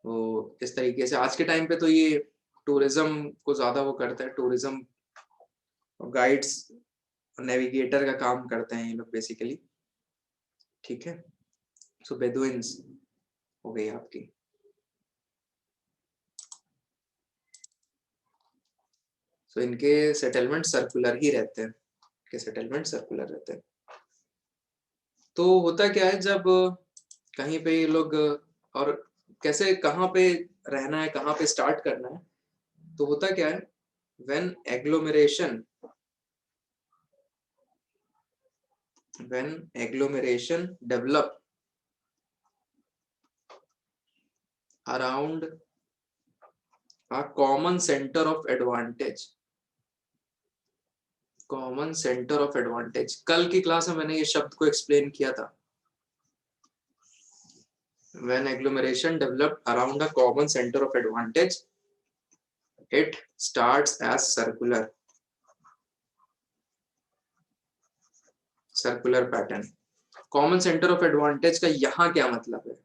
वो इस तरीके से आज के टाइम पे तो ये टूरिज्म को ज्यादा वो करते हैं, टूरिज्म गाइड्स, नेविगेटर का काम करते हैं ये लोग बेसिकली। ठीक है, सो बेदुइन्स हो गई आपकी। सो इनके सेटलमेंट सर्कुलर ही रहते हैं, इनके सेटलमेंट सर्कुलर रहते हैं। तो होता क्या है जब कहीं पे ये लोग, और कैसे कहाँ पे रहना है, कहाँ पे स्टार्ट करना है, तो होता क्या है, when agglomeration when agglomeration develop around a common center of advantage. Common centre of advantage, कल की क्लास में मैंने ये शब्द को एक्सप्लेन किया था. When agglomeration developed around a common center of advantage, it starts as circular pattern. Common centre of advantage का यहाँ क्या मतलब है?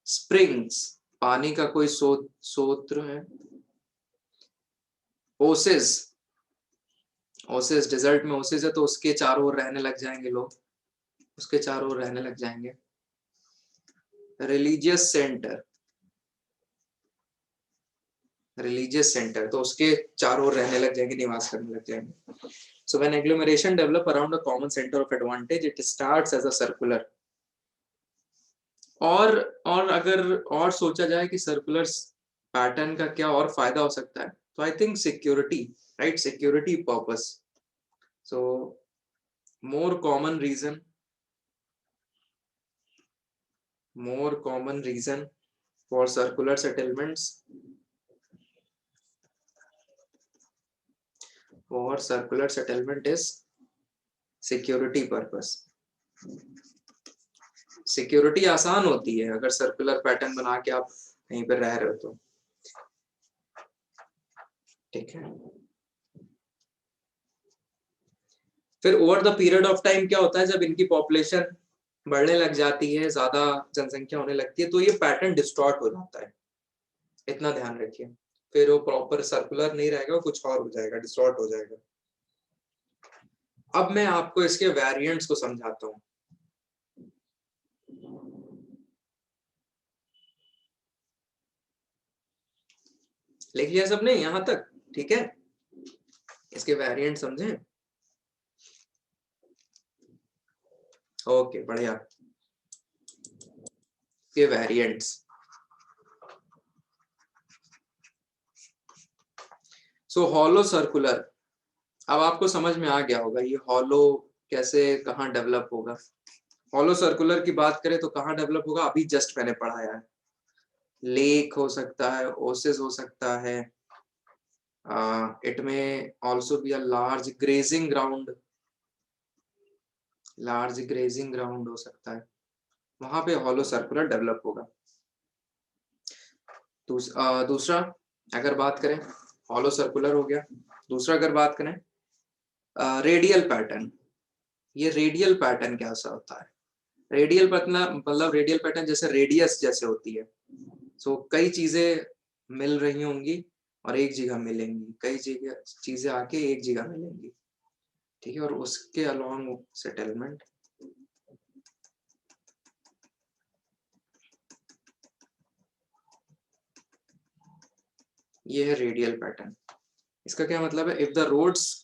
स्प्रिंग्स, पानी का कोई स्रोत है. ओसेस, ओसेस डेजर्ट में ओसेस है तो उसके चारों ओर रहने लग जाएंगे लोग, उसके चारों ओर रहने लग जाएंगे. रिलीजियस सेंटर, रिलीजियस सेंटर तो उसके चारों ओर रहने लग जाएंगे, निवास करने लग जाएंगे. So when agglomeration develop around a common center of advantage, it starts as a circular. और अगर और सोचा जाए कि सर्कुलर पैटर्न का क्या और फायदा हो सकता है, तो I think security, right, security purpose. So more common reason for circular settlements, for circular settlement is security purpose. Security आसान होती है अगर सर्कुलर पैटर्न बना के आप कहीं पर रह रहे हो तो. ठीक है. फिर over the period of time क्या होता है, जब इनकी पॉपुलेशन बढ़ने लग जाती है, ज्यादा जनसंख्या होने लगती है, तो ये पैटर्न डिस्टॉर्ट हो जाता है. इतना ध्यान रखिए. फिर वो प्रॉपर सर्कुलर नहीं रहेगा, कुछ और हो जाएगा, डिस्टॉर्ट हो जाएगा. अब मैं आपको इसके वेरिएंट्स को समझाता हूँ. लिख लिया सबने यहां तक? ठीक है. इसके वेरिएंट समझें. ओके, बढ़िया. के वेरिएंट्स, सो हॉलो सर्कुलर. अब आपको समझ में आ गया होगा ये हॉलो कैसे कहाँ डेवलप होगा. हॉलो सर्कुलर की बात करें तो कहाँ डेवलप होगा, अभी जस्ट मैंने पढ़ाया है. लेक हो सकता है, ओसेस हो सकता है, इट में also be a large grazing ground, large grazing ground हो सकता है, वहां पे हॉलो सर्कुलर डेवलप होगा. दूसरा अगर बात करें, हॉलो सर्कुलर हो गया. दूसरा अगर बात करें रेडियल पैटर्न. ये रेडियल पैटर्न कैसा होता है? रेडियल मतलब रेडियल पैटर्न जैसे रेडियस जैसे होती है. सो कई चीजें मिल रही होंगी और एक जगह मिलेंगी, कई जगह चीजें आके एक जगह मिलेंगी. ठीक है. और उसके अलोंग सेटलमेंट, ये है रेडियल पैटर्न. इसका क्या मतलब है? If the roads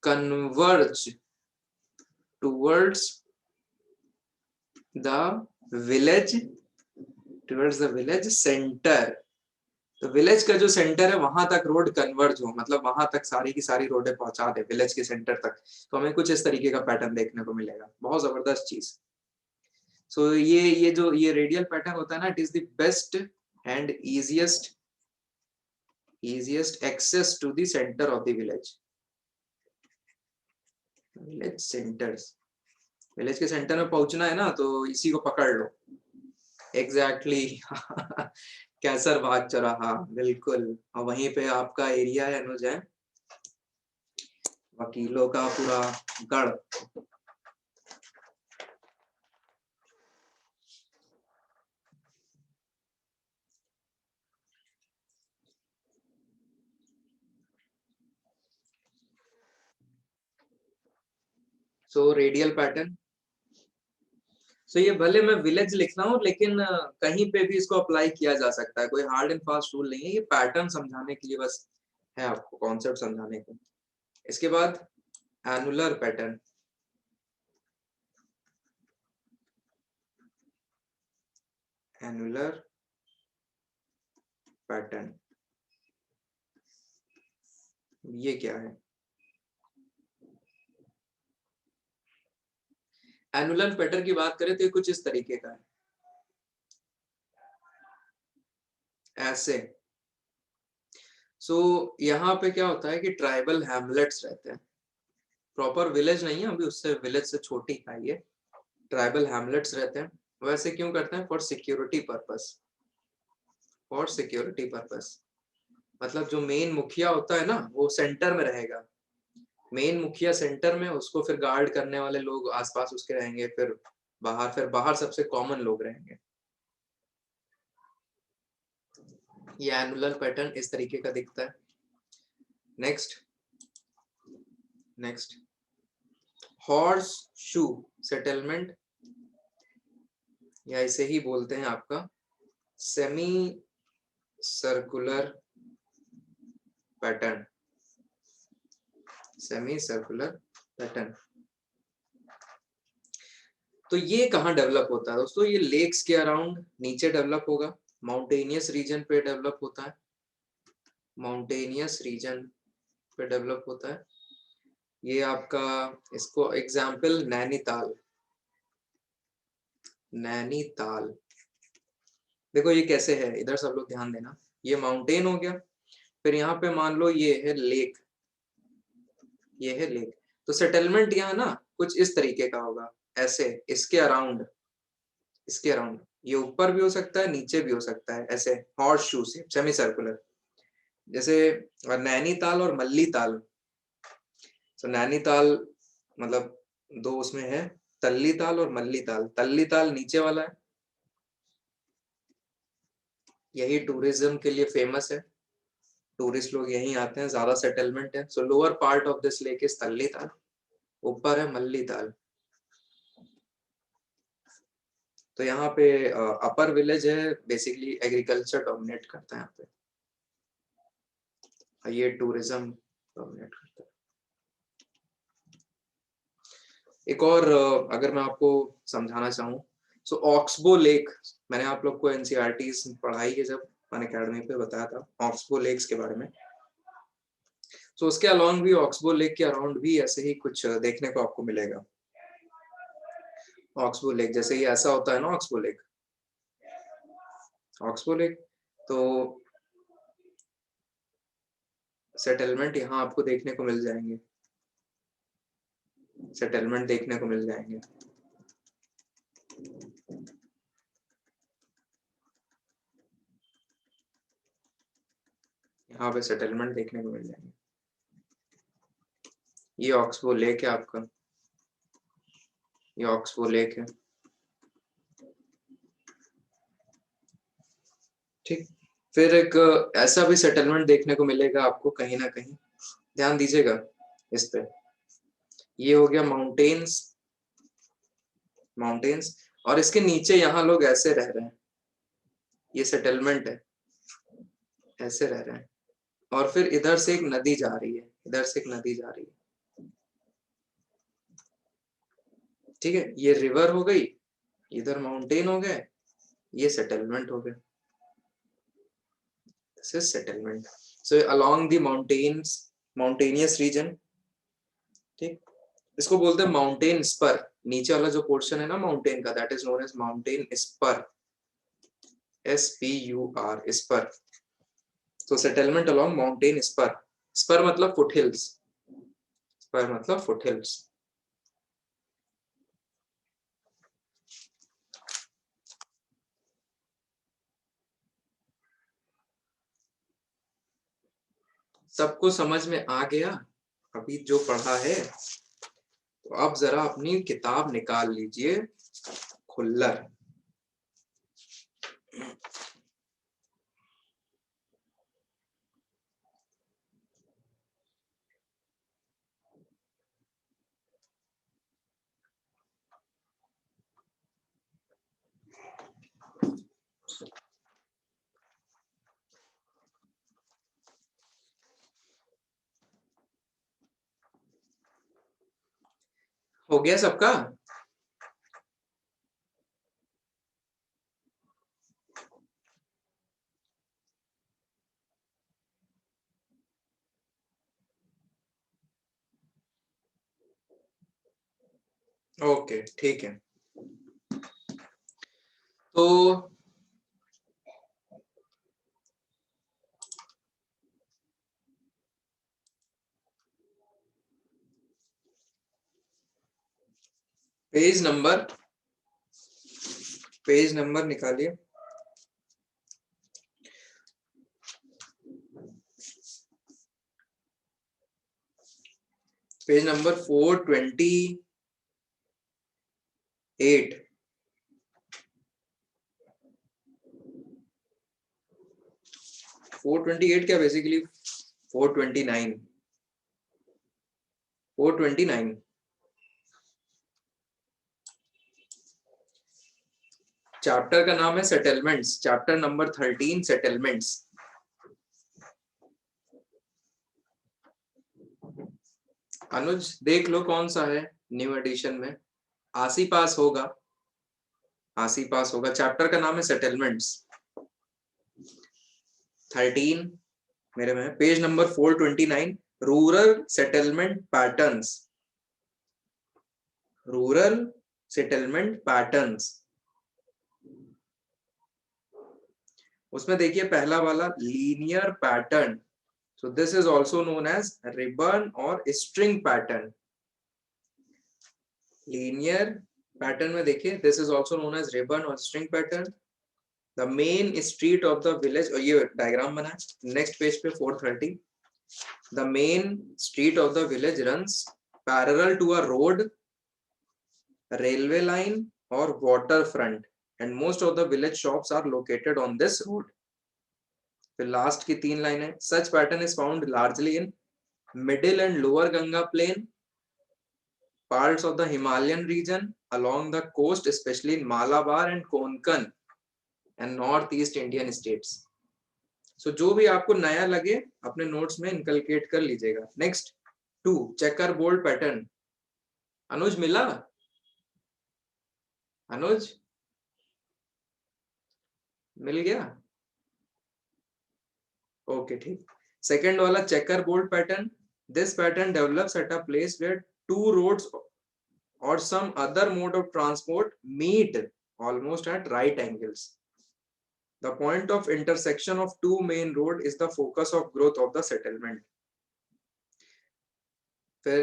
converge towards the village center. तो विलेज का जो सेंटर है वहां तक रोड कन्वर्ज हो, मतलब वहां तक सारी की सारी रोडें पहुंचा दे विलेज के सेंटर तक, तो हमें कुछ इस तरीके का पैटर्न देखने को मिलेगा. बहुत जबरदस्त चीज. सो ये जो ये रेडियल पैटर्न होता है ना, it is the best and easiest access to the center of the village centers. Village के सेंटर में पहुंचना है ना, तो इसी को पकड़ लो. Exactly exactly. कैसर बाग चौराहा, बिल्कुल. और वहीं पे आपका एरिया है अनुज, है वकीलों का पूरा गढ़. So radial pattern. सो ये भले मैं विलेज लिख रहा हूँ, लेकिन कहीं पे भी इसको अप्लाई किया जा सकता है, कोई हार्ड एंड फास्ट रूल नहीं है. ये पैटर्न समझाने के लिए बस है, आपको कॉन्सेप्ट समझाने को. इसके बाद एनुलर पैटर्न. एनुलर पैटर्न ये क्या है? एनुलर पैटर्न की बात करें तो ये कुछ इस तरीके का है, ऐसे। सो यहाँ पे क्या होता है कि ट्राइबल हैमलेट्स रहते हैं, प्रॉपर विलेज नहीं है, अभी उससे विलेज से छोटी है ये, ट्राइबल हैमलेट्स रहते हैं। वैसे क्यों करते हैं? For security purpose, for security purpose. मतलब जो मेन मुखिया होता है ना, वो सेंटर में रहेगा, मेन मुखिया सेंटर में, उसको फिर गार्ड करने वाले लोग आसपास उसके रहेंगे, फिर बाहर सबसे कॉमन लोग रहेंगे। ये एनुलर पैटर्न इस तरीके का दिखता है। Next, next horse shoe settlement, या इसे ही बोलते हैं आपका semi circular pattern, semi circular pattern. तो ये कहाँ डेवलप होता है दोस्तों? ये लेक्स के अराउंड नीचे डेवलप होगा, माउंटेनियस रीजन पे डेवलप होता है, माउंटेनियस रीजन पे डेवलप होता है। ये आपका, इसको एग्जाम्पल नैनीताल, नैनीताल। देखो ये कैसे है, इधर सब लोग ध्यान देना, ये माउंटेन हो गया, फिर यहाँ पे मान लो ये है लेक, ये है लेक। तो सेटलमेंट यहाँ ना कुछ इस तरीके का होगा, ऐसे इसके अराउंड, इसके अराउंड। ये ऊपर भी हो सकता है, नीचे भी हो सकता है, ऐसे हॉर्स शू से सेमी सर्कुलर। जैसे नैनीताल और मल्ली ताल। तो नैनीताल मतलब दो उसमें है, तल्ली ताल और मल्ली ताल। तल्ली ताल नीचे वाला है, यही टूरिज्म के लिए फेमस है, टूरिस्ट लोग यहीं आते हैं, ज्यादा सेटलमेंट है। So lower part of this lake is Talli Tal, ऊपर है मल्ली ताल। तो यहाँ पे अपर विलेज है, बेसिकली एग्रीकल्चर डोमिनेट करता है यहाँ पे, ये टूरिज्म डोमिनेट करता है। एक और अगर मैं आपको समझाना चाहूँ, सो ऑक्सबो लेक, मैंने आप लोग को एनसीईआरटी पढ़ाई है जब मैंने अकेडमी पे बताया था ऑक्सबो लेक्स के बारे में। सो उसके अलाउंग भी, ऑक्सबो लेक के अराउंड भी ऐसे ही कुछ देखने को आपको मिलेगा। ऑक्सबो लेक जैसे ही ऐसा होता है ना, ऑक्सबो लेक, ऑक्सबो लेक। तो सेटलमेंट यहाँ आपको देखने को मिल जाएंगे, सेटलमेंट देखने को मिल जाएंगे। यहाँ पे सेटलमेंट देखने को मिल जाएंगे। ये ऑक्सबो लेक है आपका, ये ऑक्सबो लेक है, ठीक। फिर एक ऐसा भी सेटलमेंट देखने को मिलेगा आपको कहीं ना कहीं, ध्यान दीजिएगा इस पे। ये हो गया माउंटेन्स, माउंटेन्स, और इसके नीचे यहाँ लोग ऐसे रह रहे हैं, ये सेटलमेंट है, ऐसे रह रहे हैं। और फिर इधर से एक नदी जा रही है, इधर से एक नदी जा रही है, ठीक है। ये रिवर हो गई, इधर माउंटेन हो गए, ये सेटलमेंट हो गया, this is settlement. So along the mountains, mountainous region, ठीक। इसको बोलते हैं माउंटेन स्पर, नीचे वाला जो पोर्शन है ना माउंटेन का, that is known as mountain spur, SPUR, spur. तो settlement along mountain spur, spur मतलब फुटहिल्स, स्पर मतलब फुटहिल्स। सबको समझ में आ गया अभी जो पढ़ा है? तो अब जरा अपनी किताब निकाल लीजिए, खुल्लर। हो गया सबका? ओके, ठीक है। तो पेज नंबर निकालिए। Page number 428। 428 क्या, बेसिकली 429। 429 चैप्टर का नाम है सेटलमेंट्स, चैप्टर नंबर 13 सेटलमेंट्स। अनुज देख लो कौन सा है न्यू एडिशन में, आसी पास होगा, आसी पास होगा। चैप्टर का नाम है सेटलमेंट्स, 13 मेरे में, page number 429, rural settlement patterns. Rural settlement patterns, उसमें देखिए पहला वाला linear pattern. So this is also known as ribbon और स्ट्रिंग पैटर्न। लीनियर पैटर्न में देखिए this is also known as ribbon और string pattern. The main street of the village, और ये डायग्राम बना है नेक्स्ट पेज पे 430। The main street of the village runs parallel to a road, railway line or waterfront, and most of the village shops are located on this road. फिर लास्ट की 3 लाइनें, such pattern is found largely in middle and lower Ganga plain, parts of the Himalayan region, along the coast, especially in Malabar and Konkan and northeast Indian states. So जो भी आपको नया लगे अपने नोट्स में इनकलकेट कर लीजिएगा। Next 2 checker board pattern. Anuj मिला? अनुज मिल गया? ओके ठीक। सेकंड वाला checker board pattern, this pattern develops at a place where two roads or some other mode of transport meet almost at right angles. The point of intersection of two main road is the focus of growth of the settlement. फिर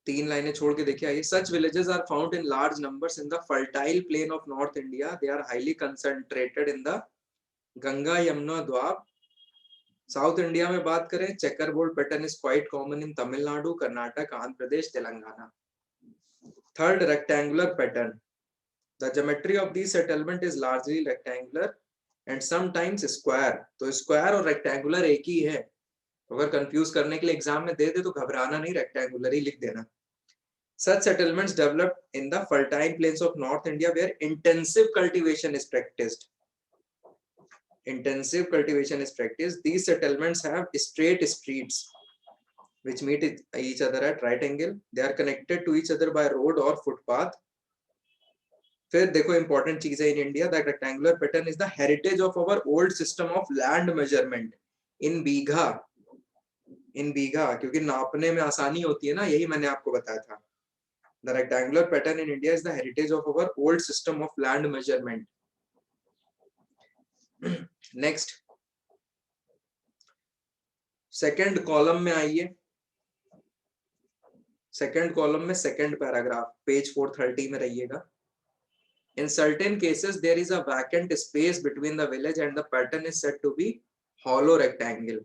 3 लाइनें छोड़ के देखिए आइए। Such villages are found in large numbers in the fertile plain of North India. They are highly concentrated in the Ganga Yamuna Doab. South India में बात करें, checker board pattern is quite common in Tamil Nadu, Karnataka, Andhra Pradesh, Telangana. Third rectangular pattern, the geometry of this settlement is largely rectangular and sometimes square. तो स्क्वायर और रेक्टेंगुलर एक ही है, अगर कंफ्यूज करने के लिए एग्जाम में दे दे तो घबराना नहीं, रेक्टेंगुलर ही लिख देना। Such settlements developed in the fertile plains of North India where intensive cultivation is practiced. Intensive cultivation is practiced. These settlements have straight streets which meet each other at right angle. They are connected to each other by road or footpath. फिर देखो important चीज है, in India the rectangular pattern is the heritage of our old system of land measurement in bigha. in बीघा क्योंकि नापने में आसानी होती है ना, यही मैंने आपको बताया था। The rectangular pattern in India is the heritage of our old system of land measurement. Next, second column में आइए। सेकंड कॉलम में सेकंड पैराग्राफ, पेज 430 में रहिएगा। In certain cases, there is a vacant space between the village and the pattern is said to be hollow rectangle.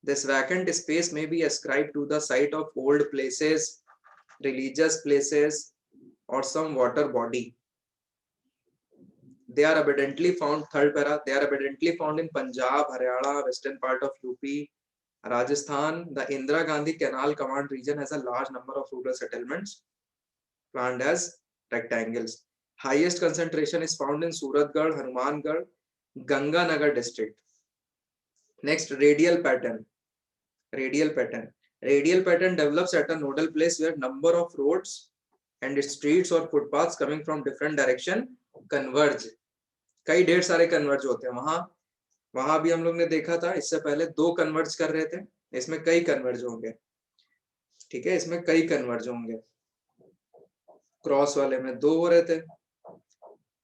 This vacant space may be ascribed to the site of old places, religious places, or some water body. They are abundantly found, third para, they are abundantly found in Punjab, Haryana, western part of UP, Rajasthan. The Indira Gandhi Canal Command region has a large number of rural settlements planned as rectangles. Highest concentration is found in Suratgarh, Hanumangarh, Ganganagar district. Next, radial pattern. Radial pattern. Radial pattern develops at a nodal place where number of roads and streets or footpaths coming from different direction converge. कई ढेर सारे कन्वर्ज होते हैं वहां, वहां भी हम लोग ने देखा था इससे पहले 2 कन्वर्ज कर रहे थे, इसमें कई कन्वर्ज होंगे। ठीक है, इसमें कई कन्वर्ज होंगे। क्रॉस वाले में 2 हो रहे थे।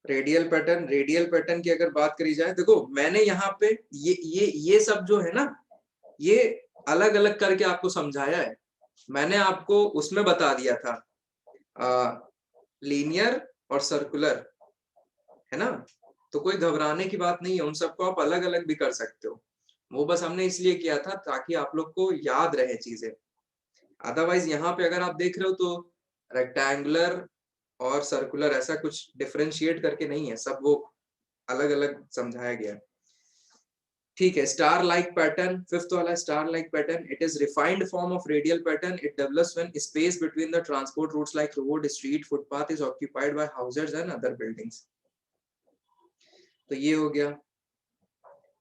रेडियल पैटर्न की अगर बात करी जाए, देखो मैंने यहाँ पे ये सब जो है ना, ये अलग अलग करके आपको समझाया है। मैंने आपको उसमें बता दिया था लीनियर और सर्कुलर, है ना। तो कोई घबराने की बात नहीं है, उन सबको आप अलग अलग भी कर सकते हो। वो बस हमने इसलिए किया था ताकि आप लोग को याद रहे चीजें। अदरवाइज यहाँ पे अगर आप देख रहे हो तो रेक्टेंगुलर और सर्कुलर ऐसा कुछ डिफरेंशिएट करके नहीं है, सब वो अलग अलग समझाया गया है। ठीक है, स्टार लाइक पैटर्न, फिफ्थ वाला star like pattern, it is refined form of radial pattern. It develops when space between the transport routes like road, street, footpath is occupied by houses and other buildings. तो ये हो गया।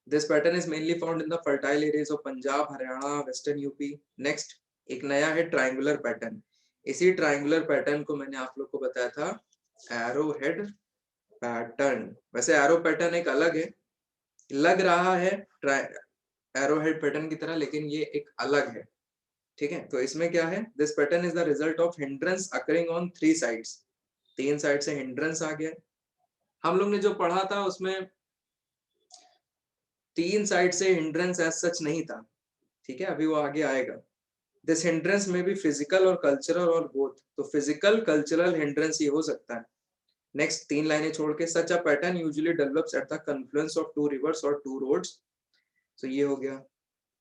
This pattern is mainly found in the fertile areas of Punjab, Haryana, western UP. Next एक नया है ट्रायंगुलर पैटर्न। इसी ट्रायंगुलर पैटर्न को मैंने आप लोग को बताया था एरो हेड पैटर्न। वैसे एरो पैटर्न एक अलग है, लग रहा है एरो हेड पैटर्न की तरह, लेकिन ये एक अलग है। ठीक है, तो इसमें क्या है, this pattern is the result of hindrance occurring on 3 sides. 3 side से हिंड्रेंस आ गया। हम लोग ने जो पढ़ा था उसमें 3 साइड से हिंड्रेंस एज सच नहीं था। ठीक है, अभी वो आगे आएगा। दिस हिंड्रेंस में भी फिजिकल और कल्चरल और बोथ, तो फिजिकल कल्चरल हिंड्रेंस ये हो सकता है। नेक्स्ट 3 लाइनें छोड़ के, such a pattern usually develops at the confluence of 2 rivers और 2 रोड्स। तो ये हो गया।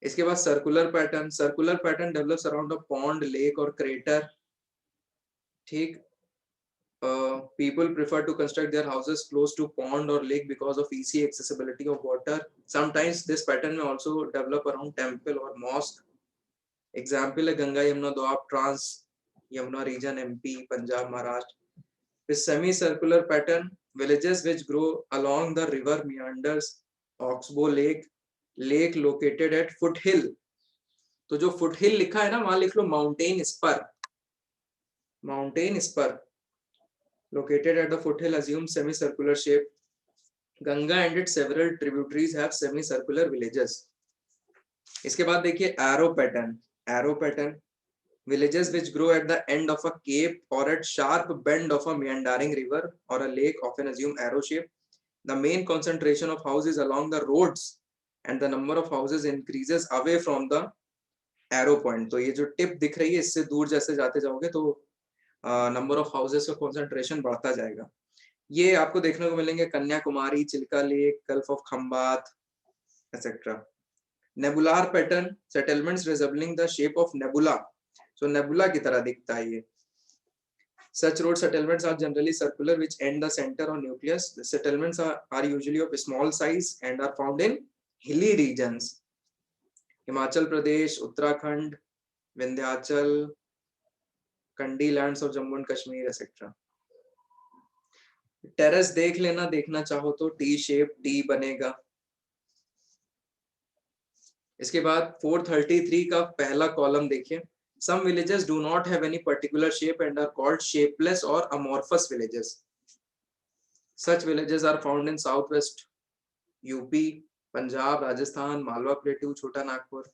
इसके बाद circular pattern develops around a pond, lake और क्रेटर। ठीक, people prefer to construct their houses close to pond or lake because of easy accessibility of water. Sometimes this pattern may also develop around temple or mosque. Example है Ganga Yamuna Doab, trans Yamuna region, MP, Punjab, Maharashtra. This semi-circular pattern, villages which grow along the river meanders, Oxbow lake located at foothill. तो जो foothill लिखा है ना, वहां लिख लो mountain spur, located at the foothill assumes semicircular shape. Ganga and its several tributaries have semicircular villages. इसके बाद देखिए arrow pattern, villages which grow at the end of a cape or at sharp bend of a meandering river or a lake often assume arrow shape. The main concentration of houses along the roads and the number of houses increases away from the arrow point. तो ये जो टिप दिख रही है, इससे दूर जैसे जाते जाओगे तो नंबर ऑफ हाउसेस का कॉन्सेंट्रेशन बढ़ता जाएगा। ये आपको देखने को मिलेंगे Kanyakumari, Chilka lake, gulf of Khambhat etcetera. Nebular pattern, settlements resembling the shape of nebula, so nebula की तरह दिखता है ये। Such road settlements are generally circular which end the center or nucleus. The settlements are usually of small size and are found in hilly regions. Himachal Pradesh, Uttarakhand, Vindhyachal, Kandi lands और Jammu and Kashmir etcetera. Terrace देख लेना, देखना चाहो तो टी शेप, टी बनेगा। इसके बाद 433 का पहला कॉलम देखिए, some villages do not have any particular shape and are called shapeless or amorphous villages. Such villages are found in southwest UP, Punjab, Rajasthan, Malwa प्लेटू, छोटा नागपुर।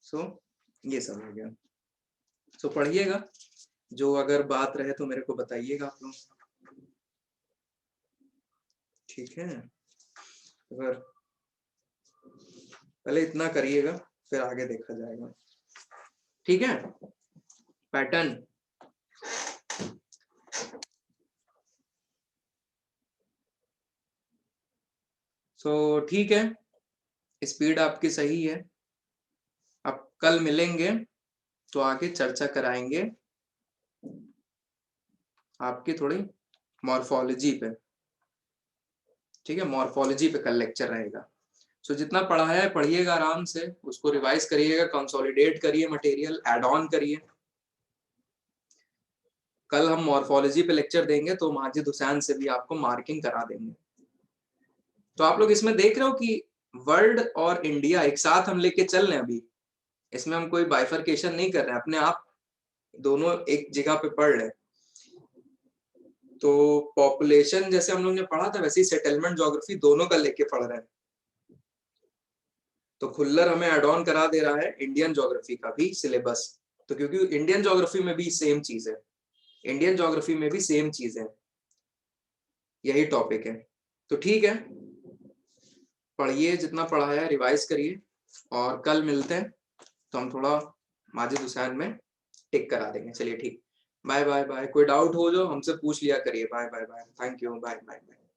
सो ये सब हो गया। सो पढ़िएगा, जो अगर बात रहे तो मेरे को बताइएगा आप लोग। ठीक है, अगर पहले इतना करिएगा, फिर आगे देखा जाएगा। ठीक है, पैटर्न ठीक है, स्पीड आपकी सही है। अब कल मिलेंगे तो आगे चर्चा कराएंगे आपकी थोड़ी मॉर्फोलॉजी पे। ठीक है, मॉर्फोलॉजी पे कल लेक्चर रहेगा। सो जितना पढ़ाया है पढ़िएगा आराम से, उसको रिवाइज करिएगा, कंसोलिडेट करिए मटेरियल, ऐड ऑन करिए। कल हम मॉर्फोलॉजी पे लेक्चर देंगे तो माजिद हुसैन से भी आपको मार्किंग करा देंगे। तो आप लोग इसमें देख रहे हो कि वर्ल्ड और इंडिया एक साथ हम लेके चल रहे हैं अभी, इसमें हम कोई बाइफर्केशन नहीं कर रहे हैं, अपने आप दोनों एक जगह पे पढ़ रहे हैं। तो पॉपुलेशन जैसे हम लोग ने पढ़ा था, वैसे ही सेटलमेंट ज्योग्राफी दोनों का लेके पढ़ रहे हैं। तो खुल्लर हमें एड ऑन करा दे रहा है इंडियन ज्योग्राफी का भी सिलेबस, तो क्योंकि इंडियन ज्योग्राफी में भी सेम चीज है। इंडियन ज्योग्राफी में भी सेम चीज है, यही टॉपिक है। तो ठीक है, पढ़िए, जितना पढ़ा है रिवाइज करिए, और कल मिलते हैं तो हम थोड़ा माजिद हुसैन में टिक करा देंगे। चलिए ठीक, बाय बाय बाय। कोई डाउट हो जो हमसे पूछ लिया करिए। Bye bye bye, thank you, bye bye bye.